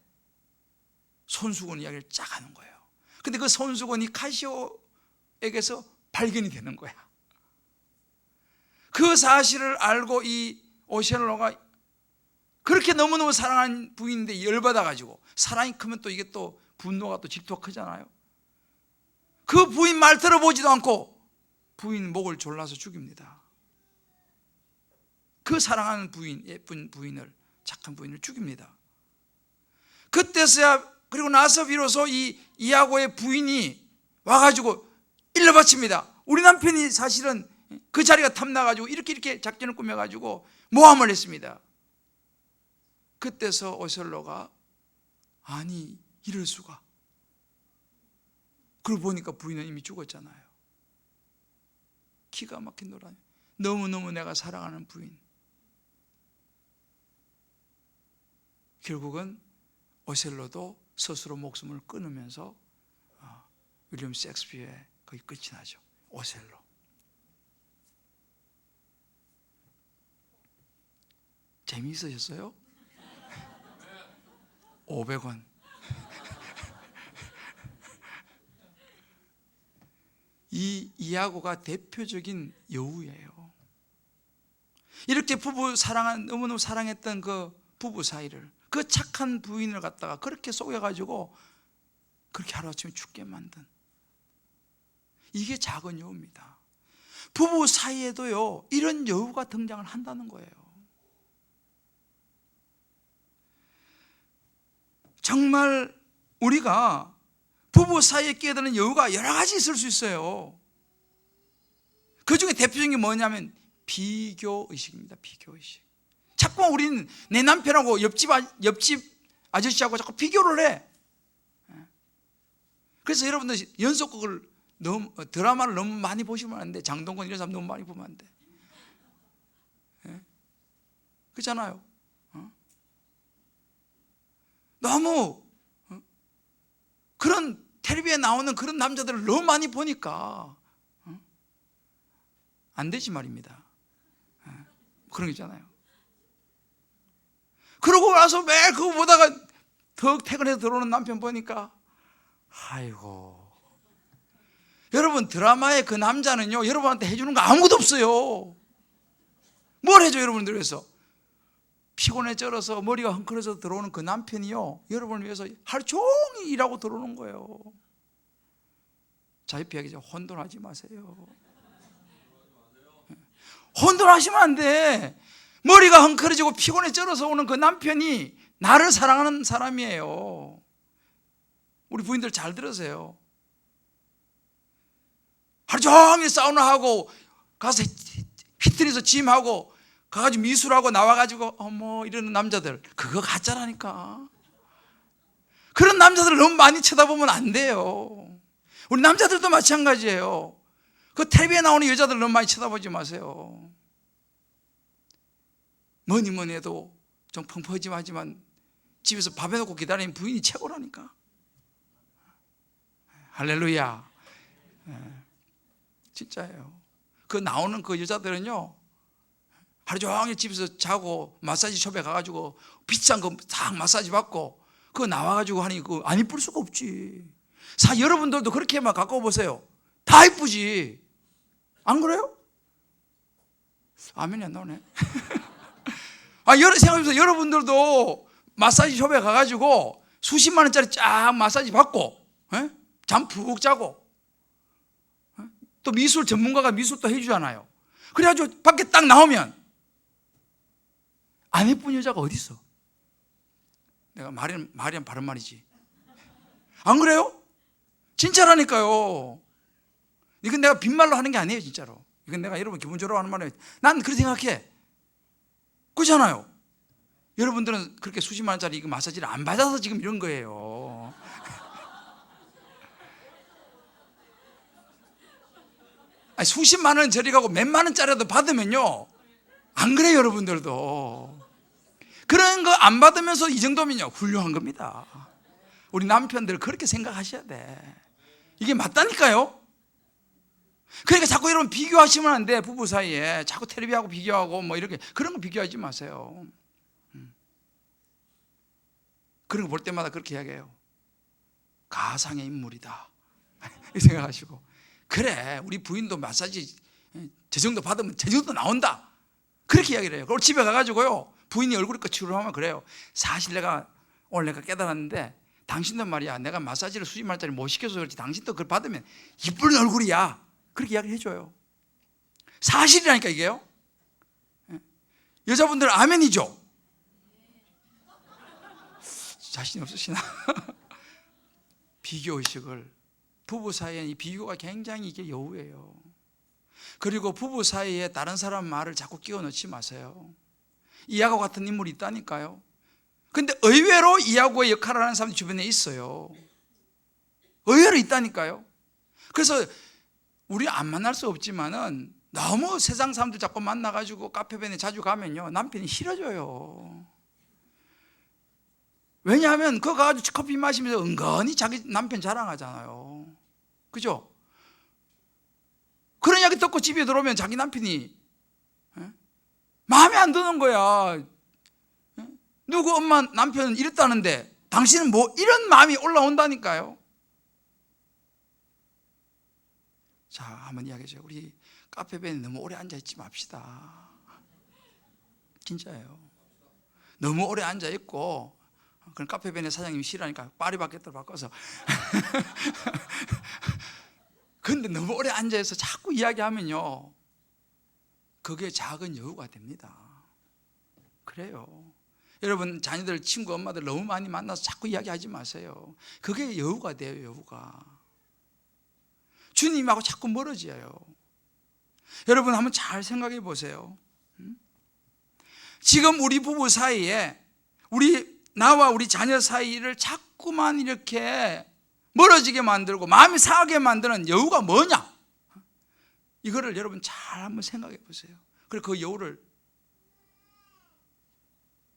손수건 이야기를 쫙 하는 거예요. 근데 그 손수건이 카시오에게서 발견이 되는 거야. 그 사실을 알고 이 오셀로가 그렇게 너무너무 사랑하는 부인인데 열받아가지고, 사랑이 크면 또 이게 또 분노가 또 질투가 크잖아요. 그 부인 말 들어보지도 않고 부인 목을 졸라서 죽입니다. 그 사랑하는 부인, 예쁜 부인을, 착한 부인을 죽입니다. 그때서야, 그리고 나서 비로소 이 이아고의 부인이 와가지고 일러바칩니다. 우리 남편이 사실은 그 자리가 탐나가지고 이렇게 작전을 꾸며가지고 모함을 했습니다. 그때서 오셀로가, 아니 이럴 수가. 그러고 보니까 부인은 이미 죽었잖아요. 기가 막힌 노란, 너무너무 내가 사랑하는 부인. 결국은 오셀로도 스스로 목숨을 끊으면서 윌리엄 셰익스피어의 거의 끝이 나죠. 오셀로. 재미있으셨어요? 500원. 이 이아고가 대표적인 여우예요. 이렇게 부부 사랑한, 너무너무 사랑했던 그 부부 사이를, 그 착한 부인을 갖다가 그렇게 속여가지고 그렇게 하루아침에 죽게 만든, 이게 작은 여우입니다. 부부 사이에도요, 이런 여우가 등장을 한다는 거예요. 정말 우리가 부부 사이에 끼어드는 여우가 여러 가지 있을 수 있어요. 그 중에 대표적인 게 뭐냐면 비교의식입니다. 비교의식. 자꾸 우리는 내 남편하고 옆집 아저씨하고 자꾸 비교를 해. 그래서 여러분들 연속극을 드라마를 너무 많이 보시면 안 돼. 장동건 이런 사람 너무 많이 보면 안 돼. 그렇잖아요. 너무 그런 텔레비에 나오는 그런 남자들을 너무 많이 보니까 안 되지 말입니다. 그런 게 있잖아요. 그러고 나서 매일 그거 보다가 더 퇴근해서 들어오는 남편 보니까 아이고, 여러분 드라마의 그 남자는요, 여러분한테 해주는 거 아무것도 없어요. 뭘 해줘 여러분들 위해서? 피곤해 쩔어서 머리가 헝클어져 들어오는 그 남편이요, 여러분을 위해서 하루 종일 일하고 들어오는 거예요. 자유피하게 혼돈하지 마세요. 혼돈하시면 안 돼. 머리가 헝클어지고 피곤해 쩔어서 오는 그 남편이 나를 사랑하는 사람이에요. 우리 부인들 잘 들으세요. 하루 종일 사우나하고 가서 히트에서 짐하고 가가지고 미술하고 나와가지고 어머 이러는 남자들, 그거 가짜라니까. 그런 남자들을 너무 많이 쳐다보면 안 돼요. 우리 남자들도 마찬가지예요. 그 텔레비에 나오는 여자들 너무 많이 쳐다보지 마세요. 뭐니 해도 좀 펑퍼짐하지만 집에서 밥 해놓고 기다리는 부인이 최고라니까. 할렐루야. 진짜예요. 그 나오는 그 여자들은요, 하루 종일 집에서 자고 마사지 숍에 가가지고 비싼 거 딱 마사지 받고 그거 나와가지고 하니 그거 안 이쁠 수가 없지. 여러분들도 그렇게 막 갖고 보세요. 다 이쁘지. 안 그래요? 아멘이 안 나오네. 생각해보세요. 여러분들도 마사지 숍에 가가지고 수십만 원짜리 쫙 마사지 받고 잠 푹 자고 또 미술 전문가가 미술도 해주잖아요. 그래가지고 밖에 딱 나오면 안 예쁜 여자가 어디 있어? 내가 말이 바른 말이지. 안 그래요? 진짜라니까요. 이건 내가 빈말로 하는 게 아니에요, 진짜로. 이건 내가 여러분 기본적으로 하는 말이에요. 난 그렇게 생각해. 그렇잖아요. 여러분들은 그렇게 수십만 원짜리 이거 마사지를 안 받아서 지금 이런 거예요. 아니, 수십만 원 저리 가고 몇만 원짜리라도 받으면요, 안 그래요? 여러분들도 그런 거 안 받으면서 이 정도면요 훌륭한 겁니다. 우리 남편들 그렇게 생각하셔야 돼. 이게 맞다니까요. 그러니까 자꾸 여러분 비교하시면 안 돼. 부부 사이에 자꾸 텔레비하고 비교하고 뭐 이렇게 그런 거 비교하지 마세요. 그런 거 볼 때마다 그렇게 이야기해요. 가상의 인물이다 이 생각하시고, 그래 우리 부인도 마사지 저 정도 받으면 저 정도 나온다, 그렇게 이야기를 해요. 그리고 집에 가가지고요, 부인이 얼굴이 거칠어 하면 그래요. 사실 오늘 내가 깨달았는데 당신도 말이야, 내가 마사지를 수십만 원짜리 못 시켜서 그렇지 당신도 그걸 받으면 이쁜 얼굴이야, 그렇게 이야기를 해줘요. 사실이라니까 이게요. 여자분들은 아멘이죠. 자신이 없으시나? 비교의식을, 부부 사이에 이 비교가 굉장히 이게 여우예요. 그리고 부부 사이에 다른 사람 말을 자꾸 끼워 넣지 마세요. 이하고 같은 인물이 있다니까요. 근데 의외로 이하고의 역할을 하는 사람이 주변에 있어요. 의외로 있다니까요. 그래서 우리 안 만날 수 없지만은 너무 세상 사람들 자꾸 만나가지고 카페변에 자주 가면요 남편이 싫어져요. 왜냐하면 그거 가지고 커피 마시면서 은근히 자기 남편 자랑하잖아요. 그죠? 그런 이야기 듣고 집에 들어오면 자기 남편이 마음에 안 드는 거야. 누구 엄마 남편은 이랬다는데 당신은 뭐, 이런 마음이 올라온다니까요. 자, 한번 이야기해줘요. 우리 카페벤에 너무 오래 앉아있지 맙시다. 진짜예요. 너무 오래 앉아있고, 그럼 카페벤의 사장님이 싫어하니까 파리바게뜨로 바꿔서 근데 너무 오래 앉아있어 자꾸 이야기하면요, 그게 작은 여우가 됩니다. 그래요. 여러분, 자녀들, 친구, 엄마들 너무 많이 만나서 자꾸 이야기하지 마세요. 그게 여우가 돼요. 여우가 주님하고 자꾸 멀어져요. 여러분, 한번 잘 생각해 보세요. 지금 우리 부부 사이에, 나와 우리 자녀 사이를 자꾸만 이렇게 멀어지게 만들고 마음이 상하게 만드는 여우가 뭐냐? 이거를 여러분 잘 한번 생각해 보세요. 그리고 그 여우를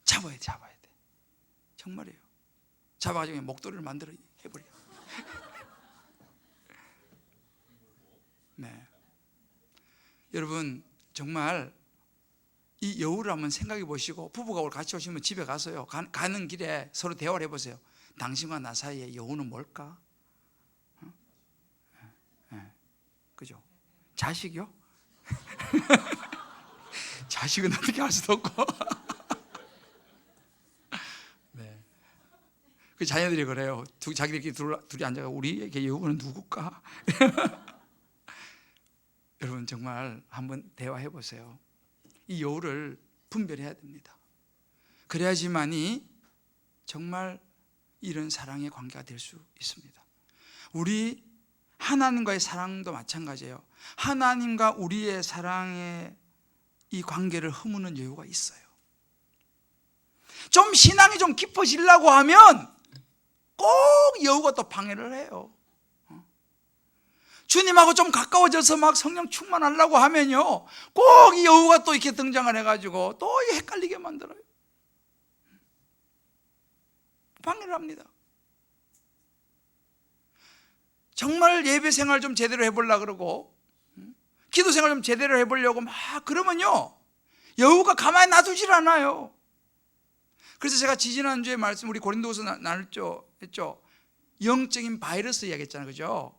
잡아야 돼. 정말이에요. 잡아가지고 목도리를 만들어 해버려. 네. 여러분, 정말 이 여우를 한번 생각해 보시고, 부부가 오늘 같이 오시면 집에 가서요, 가는 길에 서로 대화를 해보세요. 당신과 나 사이에 여우는 뭘까? 그죠? 자식이요? 자식은 어떻게 할 수도 없고. 네. 그 자녀들이 그래요. 자기들끼리 둘이 앉아가 우리에게 여우는 누굴까? 여러분, 정말 한번 대화해 보세요. 이 여우를 분별해야 됩니다. 그래야지만이 정말 이런 사랑의 관계가 될 수 있습니다. 우리 하나님과의 사랑도 마찬가지예요. 하나님과 우리의 사랑의 이 관계를 허무는 여유가 있어요. 좀 신앙이 좀 깊어지려고 하면 꼭 여우가 또 방해를 해요. 주님하고 좀 가까워져서 막 성령 충만하려고 하면요, 꼭 이 여우가 또 이렇게 등장을 해가지고 또 헷갈리게 만들어요. 방해를 합니다. 정말 예배 생활 좀 제대로 해보려고 그러고, 기도 생활 좀 제대로 해보려고 막 그러면요, 여우가 가만히 놔두질 않아요. 그래서 제가 지지난주에 말씀, 우리 고린도후서 했죠. 영적인 바이러스 이야기했잖아요. 그죠?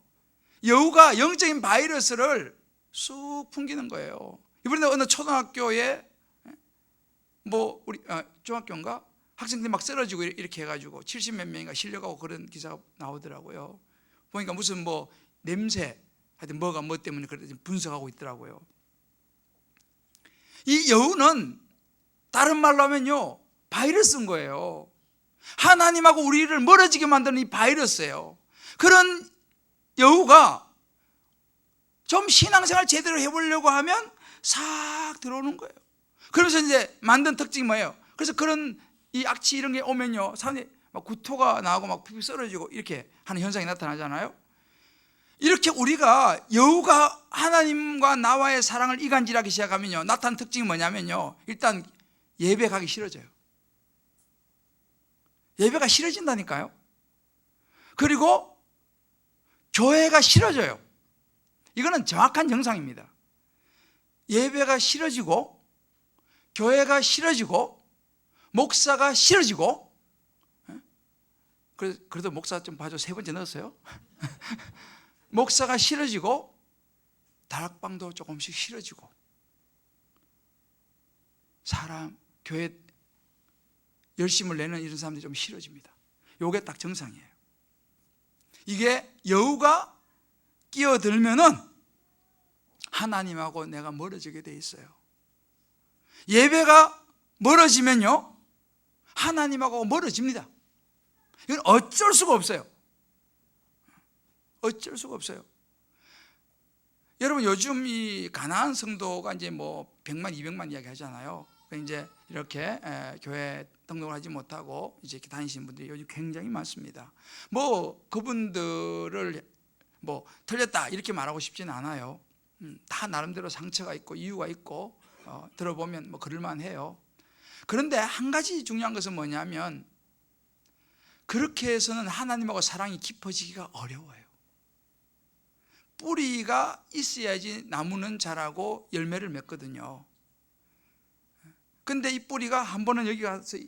여우가 영적인 바이러스를 쑥 풍기는 거예요. 이번에 어느 초등학교에 우리 중학교인가 학생들이 막 쓰러지고 이렇게 해가지고 70몇 명인가 실려가고 그런 기사가 나오더라고요. 보니까 무슨 냄새, 하여튼 뭐 때문에 그렇게 분석하고 있더라고요. 이 여우는 다른 말로 하면요, 바이러스인 거예요. 하나님하고 우리를 멀어지게 만드는 이 바이러스예요. 그런 여우가 좀 신앙생활 제대로 해보려고 하면 싹 들어오는 거예요. 그러면서 이제 만든 특징이 뭐예요? 그래서 그런 이 악취 이런 게 오면요, 사람들이 막 구토가 나오고 막 피피 쓰러지고 이렇게 하는 현상이 나타나잖아요. 이렇게 우리가 여우가 하나님과 나와의 사랑을 이간질하기 시작하면요, 나타나는 특징이 뭐냐면요, 일단 예배 가기 싫어져요. 예배가 싫어진다니까요. 그리고 교회가 싫어져요. 이거는 정확한 정상입니다. 예배가 싫어지고, 교회가 싫어지고, 목사가 싫어지고, 그래도 목사 좀 봐줘, 3번째 넣었어요. 목사가 싫어지고, 다락방도 조금씩 싫어지고, 교회 열심을 내는 이런 사람들이 좀 싫어집니다. 이게 딱 정상이에요. 이게 여우가 끼어들면은 하나님하고 내가 멀어지게 돼 있어요. 예배가 멀어지면요, 하나님하고 멀어집니다. 이건 어쩔 수가 없어요. 어쩔 수가 없어요. 여러분, 요즘 이 가나안 성도가 이제 100만, 200만 이야기 하잖아요. 이제 이렇게 교회 등록을 하지 못하고 이제 이렇게 다니시는 분들이 요즘 굉장히 많습니다. 그분들을 틀렸다 이렇게 말하고 싶지는 않아요. 다 나름대로 상처가 있고 이유가 있고, 들어보면 그럴만 해요. 그런데 한 가지 중요한 것은 뭐냐면, 그렇게 해서는 하나님하고 사랑이 깊어지기가 어려워요. 뿌리가 있어야지 나무는 자라고 열매를 맺거든요. 근데 이 뿌리가 한 번은 여기 가서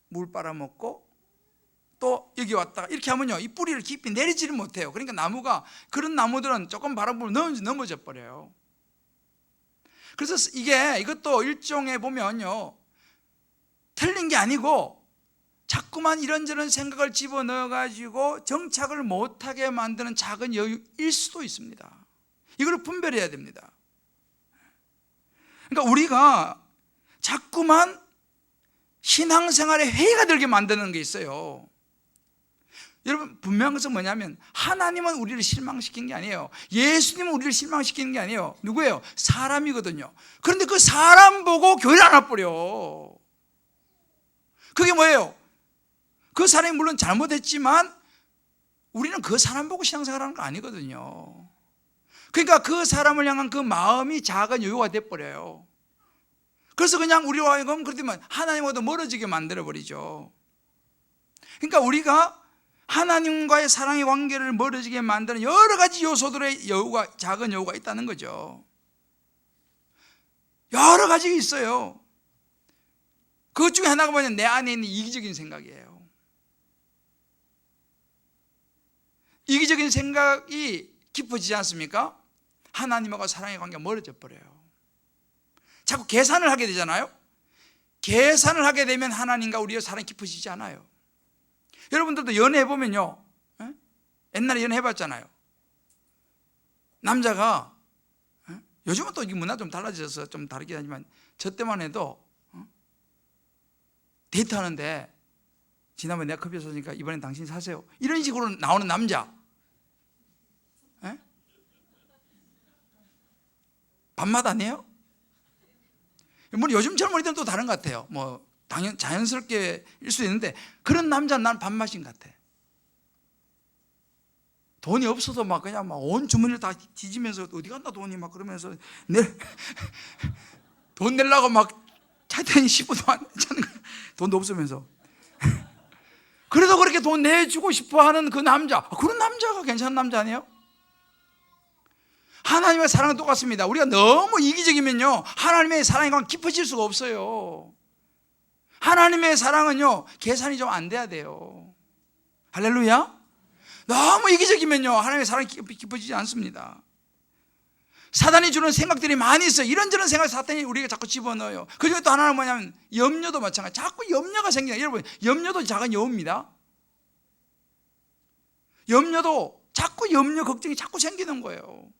물 빨아먹고 또 여기 왔다가 이렇게 하면요, 이 뿌리를 깊이 내리지를 못해요. 그러니까 나무가, 그런 나무들은 조금 바람 불면 넘어져 버려요. 그래서 이것도 일종의 보면요, 틀린 게 아니고 자꾸만 이런저런 생각을 집어넣어 가지고 정착을 못하게 만드는 작은 여유일 수도 있습니다. 이걸 분별해야 됩니다. 그러니까 우리가 자꾸만 신앙생활에 회의가 들게 만드는 게 있어요. 여러분, 분명한 것은 뭐냐면 하나님은 우리를 실망시킨 게 아니에요. 예수님은 우리를 실망시키는 게 아니에요. 누구예요? 사람이거든요. 그런데 그 사람 보고 교회를 안 와버려. 그게 뭐예요? 그 사람이 물론 잘못했지만 우리는 그 사람 보고 신앙생활하는 거 아니거든요. 그러니까 그 사람을 향한 그 마음이 작은 요요가 돼버려요. 그래서 그냥 우리와 하여금 그렇다면 하나님과도 멀어지게 만들어버리죠. 그러니까 우리가 하나님과의 사랑의 관계를 멀어지게 만드는 여러 가지 요소들의 여유가, 작은 여유가 있다는 거죠. 여러 가지가 있어요. 그것 중에 하나가 뭐냐면 내 안에 있는 이기적인 생각이에요. 이기적인 생각이 깊어지지 않습니까? 하나님과 사랑의 관계가 멀어져 버려요. 자꾸 계산을 하게 되잖아요. 계산을 하게 되면 하나님과 우리의 사랑이 깊어지지 않아요. 여러분들도 연애해보면요, 옛날에 연애해봤잖아요. 남자가, 요즘은 또 이 문화 좀 달라져서 좀 다르긴 하지만 저 때만 해도 데이트하는데 지난번에 내가 커피 샀으니까 이번엔 당신 사세요, 이런 식으로 나오는 남자, 밤맛 아니에요? 물론 요즘처럼 우리들은 또 다른 것 같아요. 뭐 자연스럽게 일 수 있는데 그런 남자는 나는 밥맛인 것 같아. 돈이 없어도 막 그냥 막 온 주머니를 다 뒤지면서 어디 갔나 돈이 막 그러면서 돈 내려고 막 차이탄이 10분도 안 차는 거야. 돈도 없으면서. 그래도 그렇게 돈 내주고 싶어 하는 그 남자, 그런 남자가 괜찮은 남자 아니에요? 하나님의 사랑은 똑같습니다. 우리가 너무 이기적이면요, 하나님의 사랑이 깊어질 수가 없어요. 하나님의 사랑은요, 계산이 좀 안 돼야 돼요. 할렐루야. 너무 이기적이면요, 하나님의 사랑이 깊어지지 않습니다. 사단이 주는 생각들이 많이 있어요. 이런저런 생각 사탄이 우리가 자꾸 집어넣어요. 그중에 또 하나는 뭐냐면 염려도 마찬가지. 자꾸 염려가 생겨요. 여러분, 염려도 작은 여우입니다. 염려도 자꾸 염려, 걱정이 자꾸 생기는 거예요.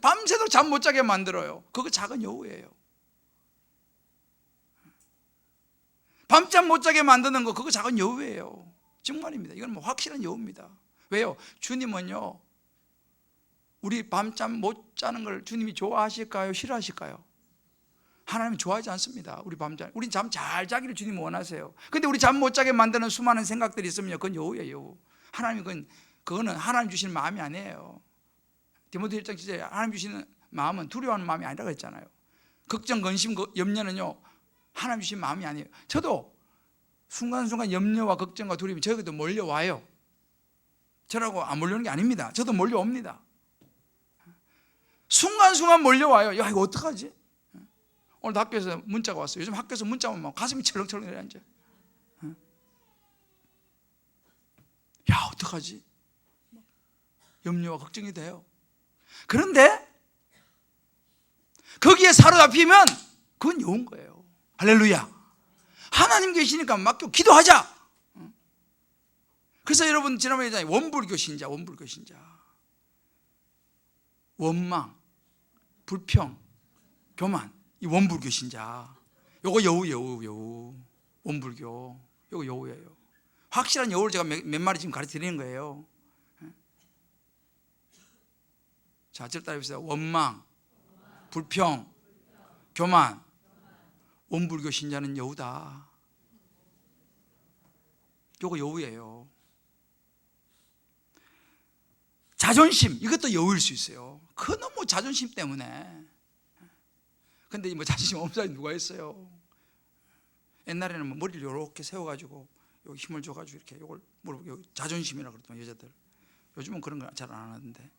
밤새도록 잠 못 자게 만들어요. 그거 작은 여우예요. 밤잠 못 자게 만드는 거, 그거 작은 여우예요. 정말입니다. 이건 뭐 확실한 여우입니다. 왜요? 주님은요, 우리 밤잠 못 자는 걸 주님이 좋아하실까요? 싫어하실까요? 하나님은 좋아하지 않습니다. 우리 밤잠, 우리 잠 잘 자기를 주님이 원하세요. 근데 우리 잠 못 자게 만드는 수많은 생각들이 있으면요, 그건 여우예요, 여우. 하나님은 그거는 하나님 주시는 마음이 아니에요. 디모데 1장 7절에 하나님 주시는 마음은 두려워하는 마음이 아니라고 했잖아요. 걱정, 근심, 염려는요, 하나님 주신 마음이 아니에요. 저도 순간순간 염려와 걱정과 두려움이 저에게도 몰려와요. 저라고 안 몰려오는 게 아닙니다. 저도 몰려옵니다. 순간순간 몰려와요. 야, 이거 어떡하지? 오늘 학교에서 문자가 왔어요. 요즘 학교에서 문자 오면 가슴이 철렁철렁 내려앉아요. 야, 어떡하지? 염려와 걱정이 돼요. 그런데 거기에 사로잡히면 그건 여운 거예요. 할렐루야. 하나님 계시니까 맡겨 기도하자. 그래서 여러분 지난번에 얘기했잖아요. 원불교 신자, 원불교 신자. 원망, 불평, 교만, 이 원불교 신자. 요거 여우. 원불교. 요거 여우예요. 확실한 여우를 제가 몇 마리 지금 가르쳐 드리는 거예요. 자, 절 따라해보세요. 원망, 불평, 교만. 원불교 신자는 여우다. 요거 여우예요. 자존심, 이것도 여우일 수 있어요. 그 너무 자존심 때문에. 근데 뭐 자존심 없는 사람이 누가 있어요? 옛날에는 뭐 머리를 이렇게 세워가지고 요 힘을 줘가지고 이렇게 요걸 물어보고, 자존심이라 그러더만 여자들. 요즘은 그런 거 잘 안 하는데,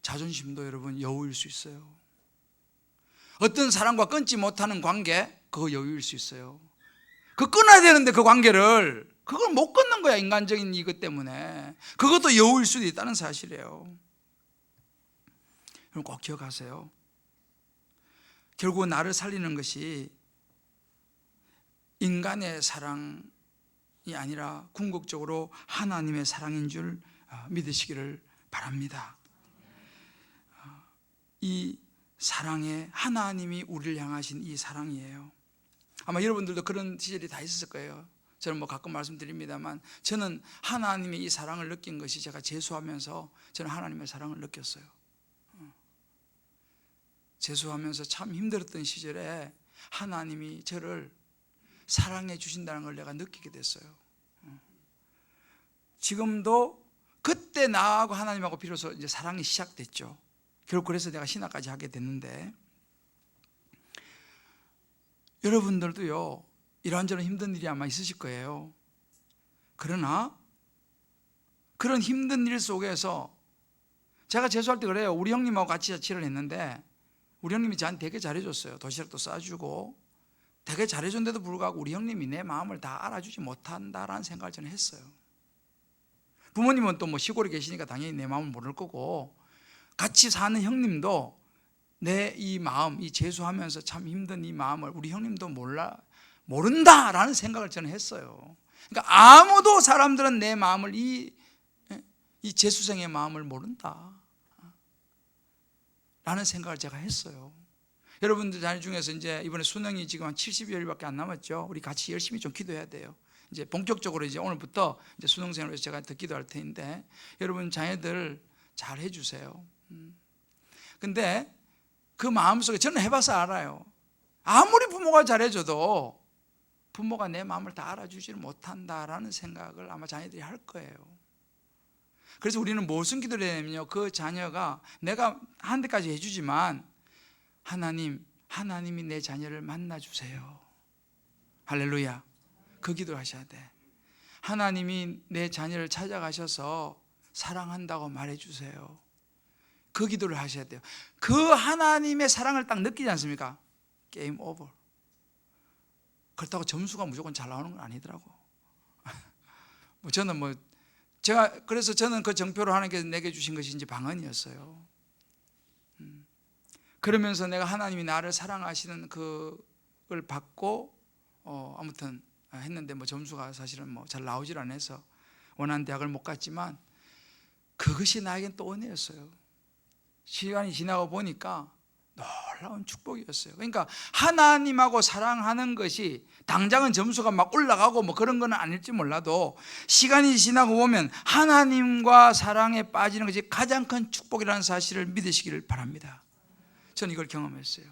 자존심도 여러분 여우일 수 있어요. 어떤 사람과 끊지 못하는 관계, 그거 여유일 수 있어요. 그거 끊어야 되는데 그 관계를, 그걸 못 끊는 거야, 인간적인 이것 때문에. 그것도 여우일 수도 있다는 사실이에요. 여러분 꼭 기억하세요. 결국 나를 살리는 것이 인간의 사랑이 아니라 궁극적으로 하나님의 사랑인 줄 믿으시기를 바랍니다. 이 사랑에 하나님이 우리를 향하신 이 사랑이에요. 아마 여러분들도 그런 시절이 다 있었을 거예요. 저는 뭐 가끔 말씀드립니다만, 저는 하나님의 이 사랑을 느낀 것이, 제가 재수하면서 저는 하나님의 사랑을 느꼈어요. 재수하면서 참 힘들었던 시절에 하나님이 저를 사랑해 주신다는 걸 내가 느끼게 됐어요. 지금도 그때 나하고 하나님하고 비로소 이제 사랑이 시작됐죠. 결국 그래서 내가 신학까지 하게 됐는데, 여러분들도요 이런저런 힘든 일이 아마 있으실 거예요. 그러나 그런 힘든 일 속에서, 제가 재수할 때 그래요. 우리 형님하고 같이 자취를 했는데 우리 형님이 저한테 되게 잘해줬어요. 도시락도 싸주고 되게 잘해줬는데도 불구하고 우리 형님이 내 마음을 다 알아주지 못한다라는 생각을 저는 했어요. 부모님은 또 뭐 시골에 계시니까 당연히 내 마음을 모를 거고, 같이 사는 형님도 내 이 마음, 이 재수하면서 참 힘든 이 마음을 우리 형님도 모른다라는 생각을 저는 했어요. 그러니까 아무도, 사람들은 내 마음을, 이 재수생의 마음을 모른다 라는 생각을 제가 했어요. 여러분들 자녀 중에서 이제 이번에 수능이 지금 한 70여일밖에 안 남았죠. 우리 같이 열심히 좀 기도해야 돼요. 이제 본격적으로 이제 오늘부터 이제 수능생으로 제가 더 기도할 텐데, 여러분 자녀들 잘 해주세요. 근데 그 마음속에, 저는 해봐서 알아요. 아무리 부모가 잘해줘도 부모가 내 마음을 다 알아주지를 못한다라는 생각을 아마 자녀들이 할 거예요. 그래서 우리는 무슨 기도를 해야 되냐면요, 그 자녀가, 내가 한 데까지 해주지만 하나님이 내 자녀를 만나주세요. 할렐루야. 그 기도를 하셔야 돼. 하나님이 내 자녀를 찾아가셔서 사랑한다고 말해주세요. 그 기도를 하셔야 돼요. 그 하나님의 사랑을 딱 느끼지 않습니까? 게임 오버. 그렇다고 점수가 무조건 잘 나오는 건 아니더라고. 저는 그래서 저는 그 정표로 하나님께서 내게 주신 것이 이제 방언이었어요. 그러면서 내가 하나님이 나를 사랑하시는 그걸 받고 아무튼 했는데, 점수가 사실은 잘 나오질 않아서 원하는 대학을 못 갔지만, 그것이 나에겐 또 은혜였어요. 시간이 지나고 보니까 놀라운 축복이었어요. 그러니까 하나님하고 사랑하는 것이 당장은 점수가 막 올라가고 그런 건 아닐지 몰라도, 시간이 지나고 보면 하나님과 사랑에 빠지는 것이 가장 큰 축복이라는 사실을 믿으시기를 바랍니다. 저는 이걸 경험했어요.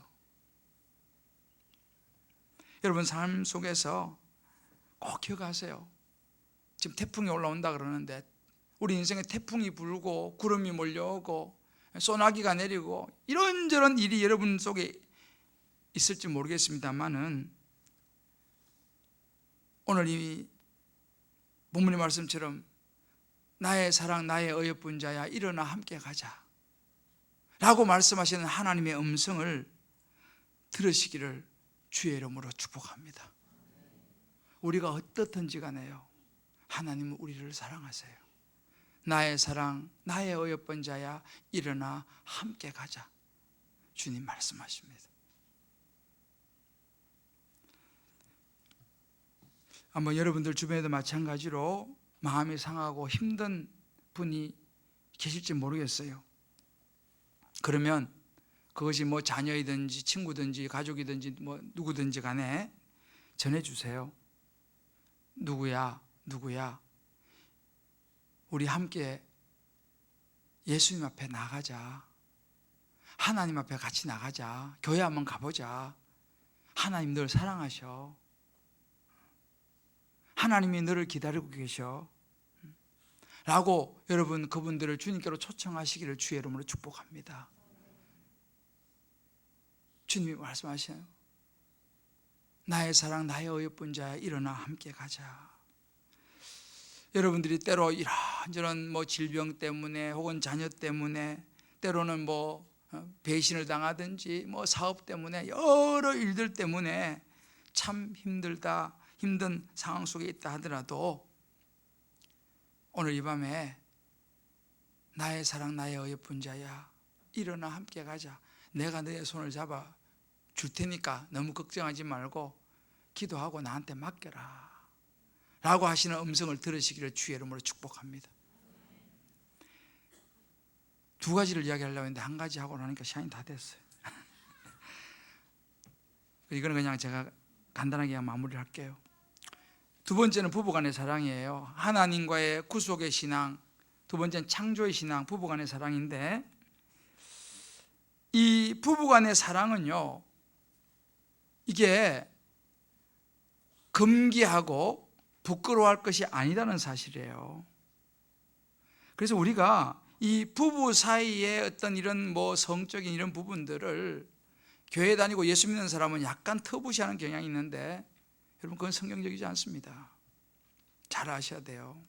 여러분 삶 속에서 꼭 기억하세요. 지금 태풍이 올라온다 그러는데, 우리 인생에 태풍이 불고 구름이 몰려오고 소나기가 내리고 이런저런 일이 여러분 속에 있을지 모르겠습니다만은, 오늘 이 본문의 말씀처럼 나의 사랑, 나의 어여쁜 자야, 일어나 함께 가자 라고 말씀하시는 하나님의 음성을 들으시기를 주의 이름으로 축복합니다. 우리가 어떻든지 간에요, 하나님은 우리를 사랑하세요. 나의 사랑, 나의 어여쁜 자야, 일어나 함께 가자, 주님 말씀하십니다. 아마 여러분들 주변에도 마찬가지로 마음이 상하고 힘든 분이 계실지 모르겠어요. 그러면 그것이 자녀이든지 친구든지 가족이든지 누구든지 간에 전해주세요. 누구야 우리 함께 예수님 앞에 나가자. 하나님 앞에 같이 나가자. 교회 한번 가보자. 하나님 널 사랑하셔. 하나님이 너를 기다리고 계셔 라고 여러분 그분들을 주님께로 초청하시기를 주의 이름으로 축복합니다. 주님이 말씀하셔요. 나의 사랑 나의 어여쁜 자야 일어나 함께 가자. 여러분들이 때로 이런저런 질병 때문에 혹은 자녀 때문에 때로는 배신을 당하든지 사업 때문에 여러 일들 때문에 참 힘든 상황 속에 있다 하더라도 오늘 이 밤에 나의 사랑 나의 어여쁜 자야 일어나 함께 가자. 내가 너의 손을 잡아 줄 테니까 너무 걱정하지 말고 기도하고 나한테 맡겨라 라고 하시는 음성을 들으시기를 주의 이름으로 축복합니다. 두 가지를 이야기하려고 했는데 한 가지 하고 나니까 시간이 다 됐어요. 이거는 그냥 제가 간단하게 마무리를 할게요. 두 번째는 부부간의 사랑이에요. 하나님과의 구속의 신앙, 두 번째는 창조의 신앙, 부부간의 사랑인데, 이 부부간의 사랑은요, 이게 금기하고 부끄러워할 것이 아니라는 사실이에요. 그래서 우리가 이 부부 사이에 어떤 이런 성적인 이런 부분들을 교회 다니고 예수 믿는 사람은 약간 터부시하는 경향이 있는데, 여러분 그건 성경적이지 않습니다. 잘 아셔야 돼요.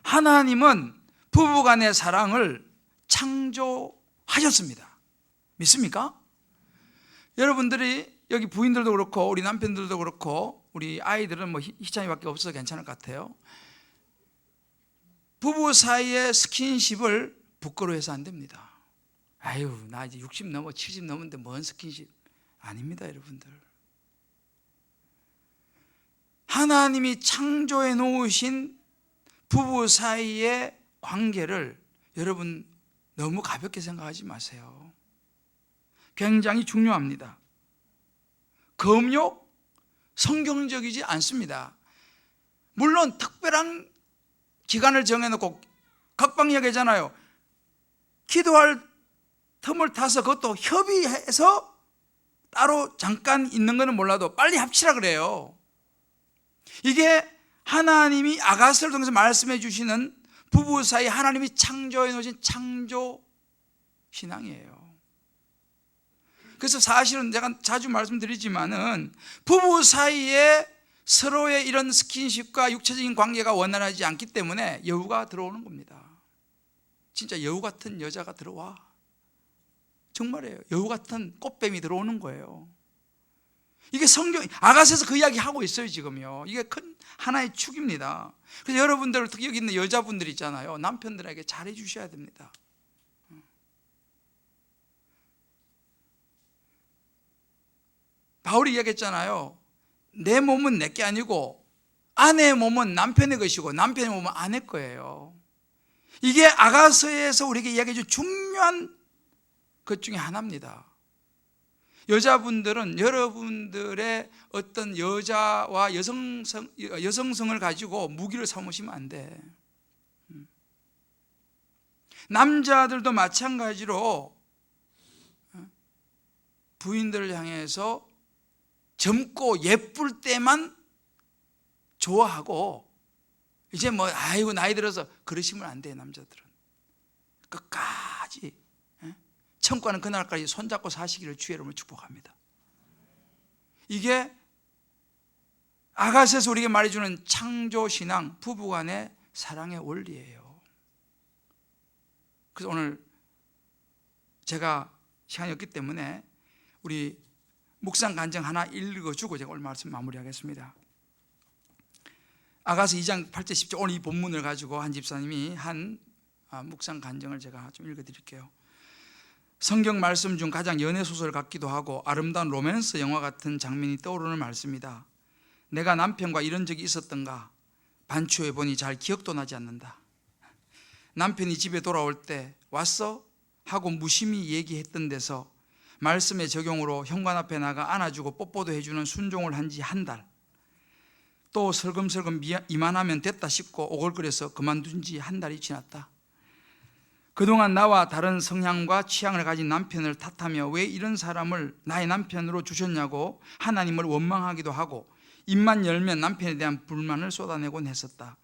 하나님은 부부간의 사랑을 창조하셨습니다. 믿습니까? 여러분들이 여기 부인들도 그렇고 우리 남편들도 그렇고 우리 아이들은 희찬이밖에 없어서 괜찮을 것 같아요. 부부 사이의 스킨십을 부끄러워해서 안 됩니다. 아유, 나 이제 60 넘어 70 넘었는데 뭔 스킨십. 아닙니다, 여러분들. 하나님이 창조해 놓으신 부부 사이의 관계를 여러분 너무 가볍게 생각하지 마세요. 굉장히 중요합니다. 금욕 성경적이지 않습니다. 물론 특별한 기간을 정해놓고 각방 이야기잖아요. 기도할 틈을 타서 그것도 협의해서 따로 잠깐 있는 거는 몰라도 빨리 합치라 그래요. 이게 하나님이 아가서를 통해서 말씀해 주시는 부부 사이 하나님이 창조해 놓으신 창조 신앙이에요. 그래서 사실은 제가 자주 말씀드리지만은 부부 사이에 서로의 이런 스킨십과 육체적인 관계가 원활하지 않기 때문에 여우가 들어오는 겁니다. 진짜 여우 같은 여자가 들어와. 정말이에요. 여우 같은 꽃뱀이 들어오는 거예요. 이게 성경 아가서에서 그 이야기 하고 있어요 지금요. 이게 큰 하나의 축입니다. 그래서 여러분들 특히 여기 있는 여자분들 있잖아요. 남편들에게 잘해 주셔야 됩니다. 바울이 이야기했잖아요. 내 몸은 내게 아니고 아내의 몸은 남편의 것이고 남편의 몸은 아내 거예요. 이게 아가서에서 우리에게 이야기해 준 중요한 것 중에 하나입니다. 여자분들은 여러분들의 어떤 여자와 여성성을 가지고 무기를 삼으시면 안 돼. 남자들도 마찬가지로 부인들을 향해서 젊고 예쁠 때만 좋아하고 이제 아이고 나이 들어서 그러시면 안 돼요. 남자들은 끝까지 천국가는 그날까지 손잡고 사시기를 주의 이름으로 축복합니다. 이게 아가서에서 우리에게 말해주는 창조신앙 부부간의 사랑의 원리예요. 그래서 오늘 제가 시간이 없기 때문에 우리 묵상 간증 하나 읽어주고 제가 오늘 말씀 마무리하겠습니다. 아가서 2장 8절 10절 오늘 이 본문을 가지고 한 집사님이 한 묵상 간증을 제가 좀 읽어드릴게요. 성경 말씀 중 가장 연애소설 같기도 하고 아름다운 로맨스 영화 같은 장면이 떠오르는 말씀이다. 내가 남편과 이런 적이 있었던가 반추해 보니 잘 기억도 나지 않는다. 남편이 집에 돌아올 때 왔어? 하고 무심히 얘기했던 데서 말씀의 적용으로 현관 앞에 나가 안아주고 뽀뽀도 해주는 순종을 한 지 한 달. 또 슬금슬금 이만하면 됐다 싶고 오글거려서 그만둔 지 한 달이 지났다. 그동안 나와 다른 성향과 취향을 가진 남편을 탓하며 왜 이런 사람을 나의 남편으로 주셨냐고 하나님을 원망하기도 하고 입만 열면 남편에 대한 불만을 쏟아내곤 했었다.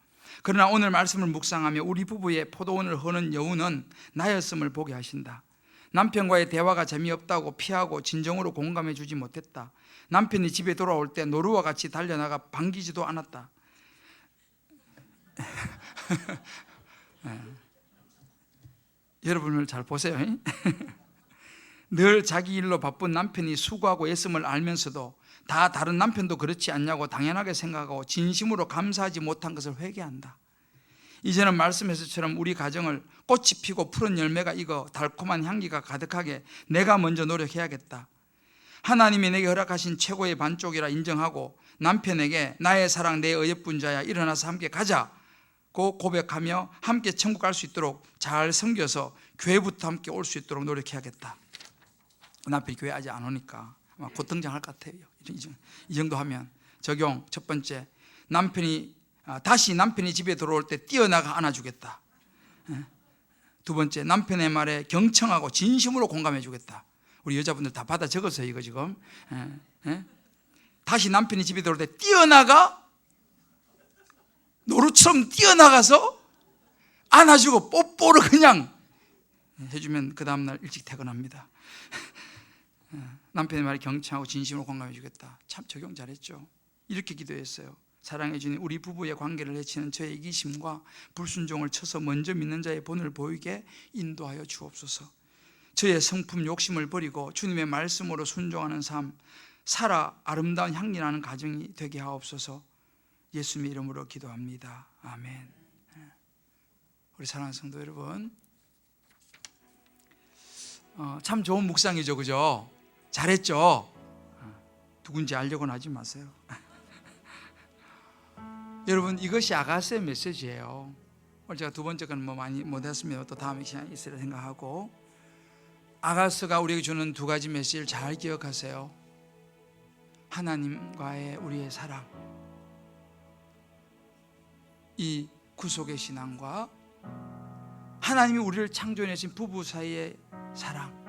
그러나 오늘 말씀을 묵상하며 우리 부부의 포도원을 허는 여우는 나였음을 보게 하신다. 남편과의 대화가 재미없다고 피하고 진정으로 공감해 주지 못했다. 남편이 집에 돌아올 때 노루와 같이 달려나가 반기지도 않았다. 여러분을 잘 보세요. 늘 자기 일로 바쁜 남편이 수고하고 애씀을 알면서도 다 다른 남편도 그렇지 않냐고 당연하게 생각하고 진심으로 감사하지 못한 것을 회개한다. 이제는 말씀에서처럼 우리 가정을 꽃이 피고 푸른 열매가 익어 달콤한 향기가 가득하게 내가 먼저 노력해야겠다. 하나님이 내게 허락하신 최고의 반쪽이라 인정하고 남편에게 나의 사랑 내 어여쁜 자야 일어나서 함께 가자고 고백하며 함께 천국 갈 수 있도록 잘 섬겨서 교회부터 함께 올 수 있도록 노력해야겠다. 남편이 교회 아직 안 오니까 아마 곧 등장할 것 같아요. 이 정도 하면 적용. 첫 번째, 다시 남편이 집에 들어올 때 뛰어나가 안아주겠다. 두 번째, 남편의 말에 경청하고 진심으로 공감해 주겠다. 우리 여자분들 다 받아 적었어요 이거 지금. 다시 남편이 집에 들어올 때 뛰어나가, 노루처럼 뛰어나가서 안아주고 뽀뽀를 그냥 해주면 그 다음날 일찍 퇴근합니다. 남편의 말에 경청하고 진심으로 공감해 주겠다. 참 적용 잘했죠. 이렇게 기도했어요. 사랑해 주님, 우리 부부의 관계를 해치는 저의 이기심과 불순종을 쳐서 먼저 믿는 자의 본을 보이게 인도하여 주옵소서. 저의 성품 욕심을 버리고 주님의 말씀으로 순종하는 삶, 살아 아름다운 향기 나는 가정이 되게 하옵소서. 예수님의 이름으로 기도합니다. 아멘. 우리 사랑하는 성도 여러분, 참 좋은 묵상이죠, 그죠? 잘했죠? 누군지 알려고는 하지 마세요. 여러분, 이것이 아가스의 메시지예요. 오늘 제가 두 번째 건 많이 못했으면 또 다음에 시간이 있으리라 생각하고, 아가스가 우리에게 주는 두 가지 메시지를 잘 기억하세요. 하나님과의 우리의 사랑, 이 구속의 신앙과 하나님이 우리를 창조해내신 부부 사이의 사랑,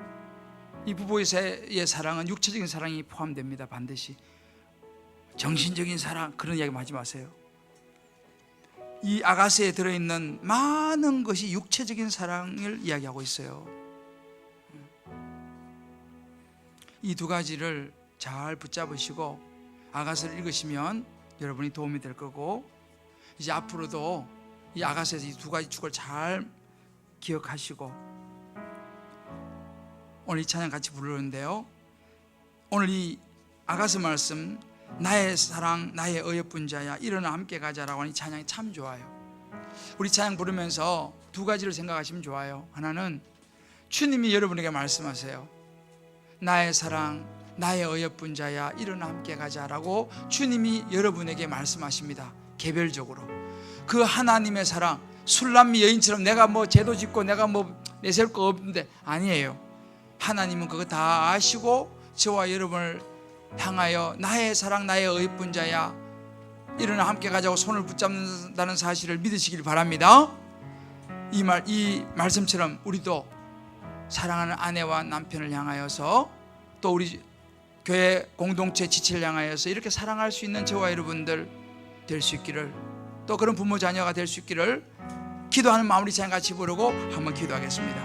이 부부의 사이의 사랑은 육체적인 사랑이 포함됩니다. 반드시 정신적인 사랑, 그런 이야기 하지 마세요. 이 아가스에 들어있는 많은 것이 육체적인 사랑을 이야기하고 있어요. 이 두 가지를 잘 붙잡으시고 아가스를 읽으시면 여러분이 도움이 될 거고, 이제 앞으로도 이 아가스에서 이 두 가지 축을 잘 기억하시고, 오늘 이 찬양 같이 부르는데요, 오늘 이 아가스 말씀, 나의 사랑 나의 어여쁜 자야 일어나 함께 가자라고 하는 이 찬양이 참 좋아요. 우리 찬양 부르면서 두 가지를 생각하시면 좋아요. 하나는 주님이 여러분에게 말씀하세요. 나의 사랑 나의 어여쁜 자야 일어나 함께 가자라고 주님이 여러분에게 말씀하십니다. 개별적으로 그 하나님의 사랑, 술람미 여인처럼 내가 뭐 제도 짓고 내가 뭐 내세울 거 없는데, 아니에요. 하나님은 그거 다 아시고 저와 여러분을 향하여 나의 사랑 나의 어여쁜 자야 일어나 함께 가자고 손을 붙잡는다는 사실을 믿으시길 바랍니다. 이 말씀처럼 우리도 사랑하는 아내와 남편을 향하여서, 또 우리 교회 공동체 지체를 향하여서 이렇게 사랑할 수 있는 저와 여러분들 될 수 있기를, 또 그런 부모 자녀가 될 수 있기를 기도하는 마무리 찬양 같이 부르고 한번 기도하겠습니다.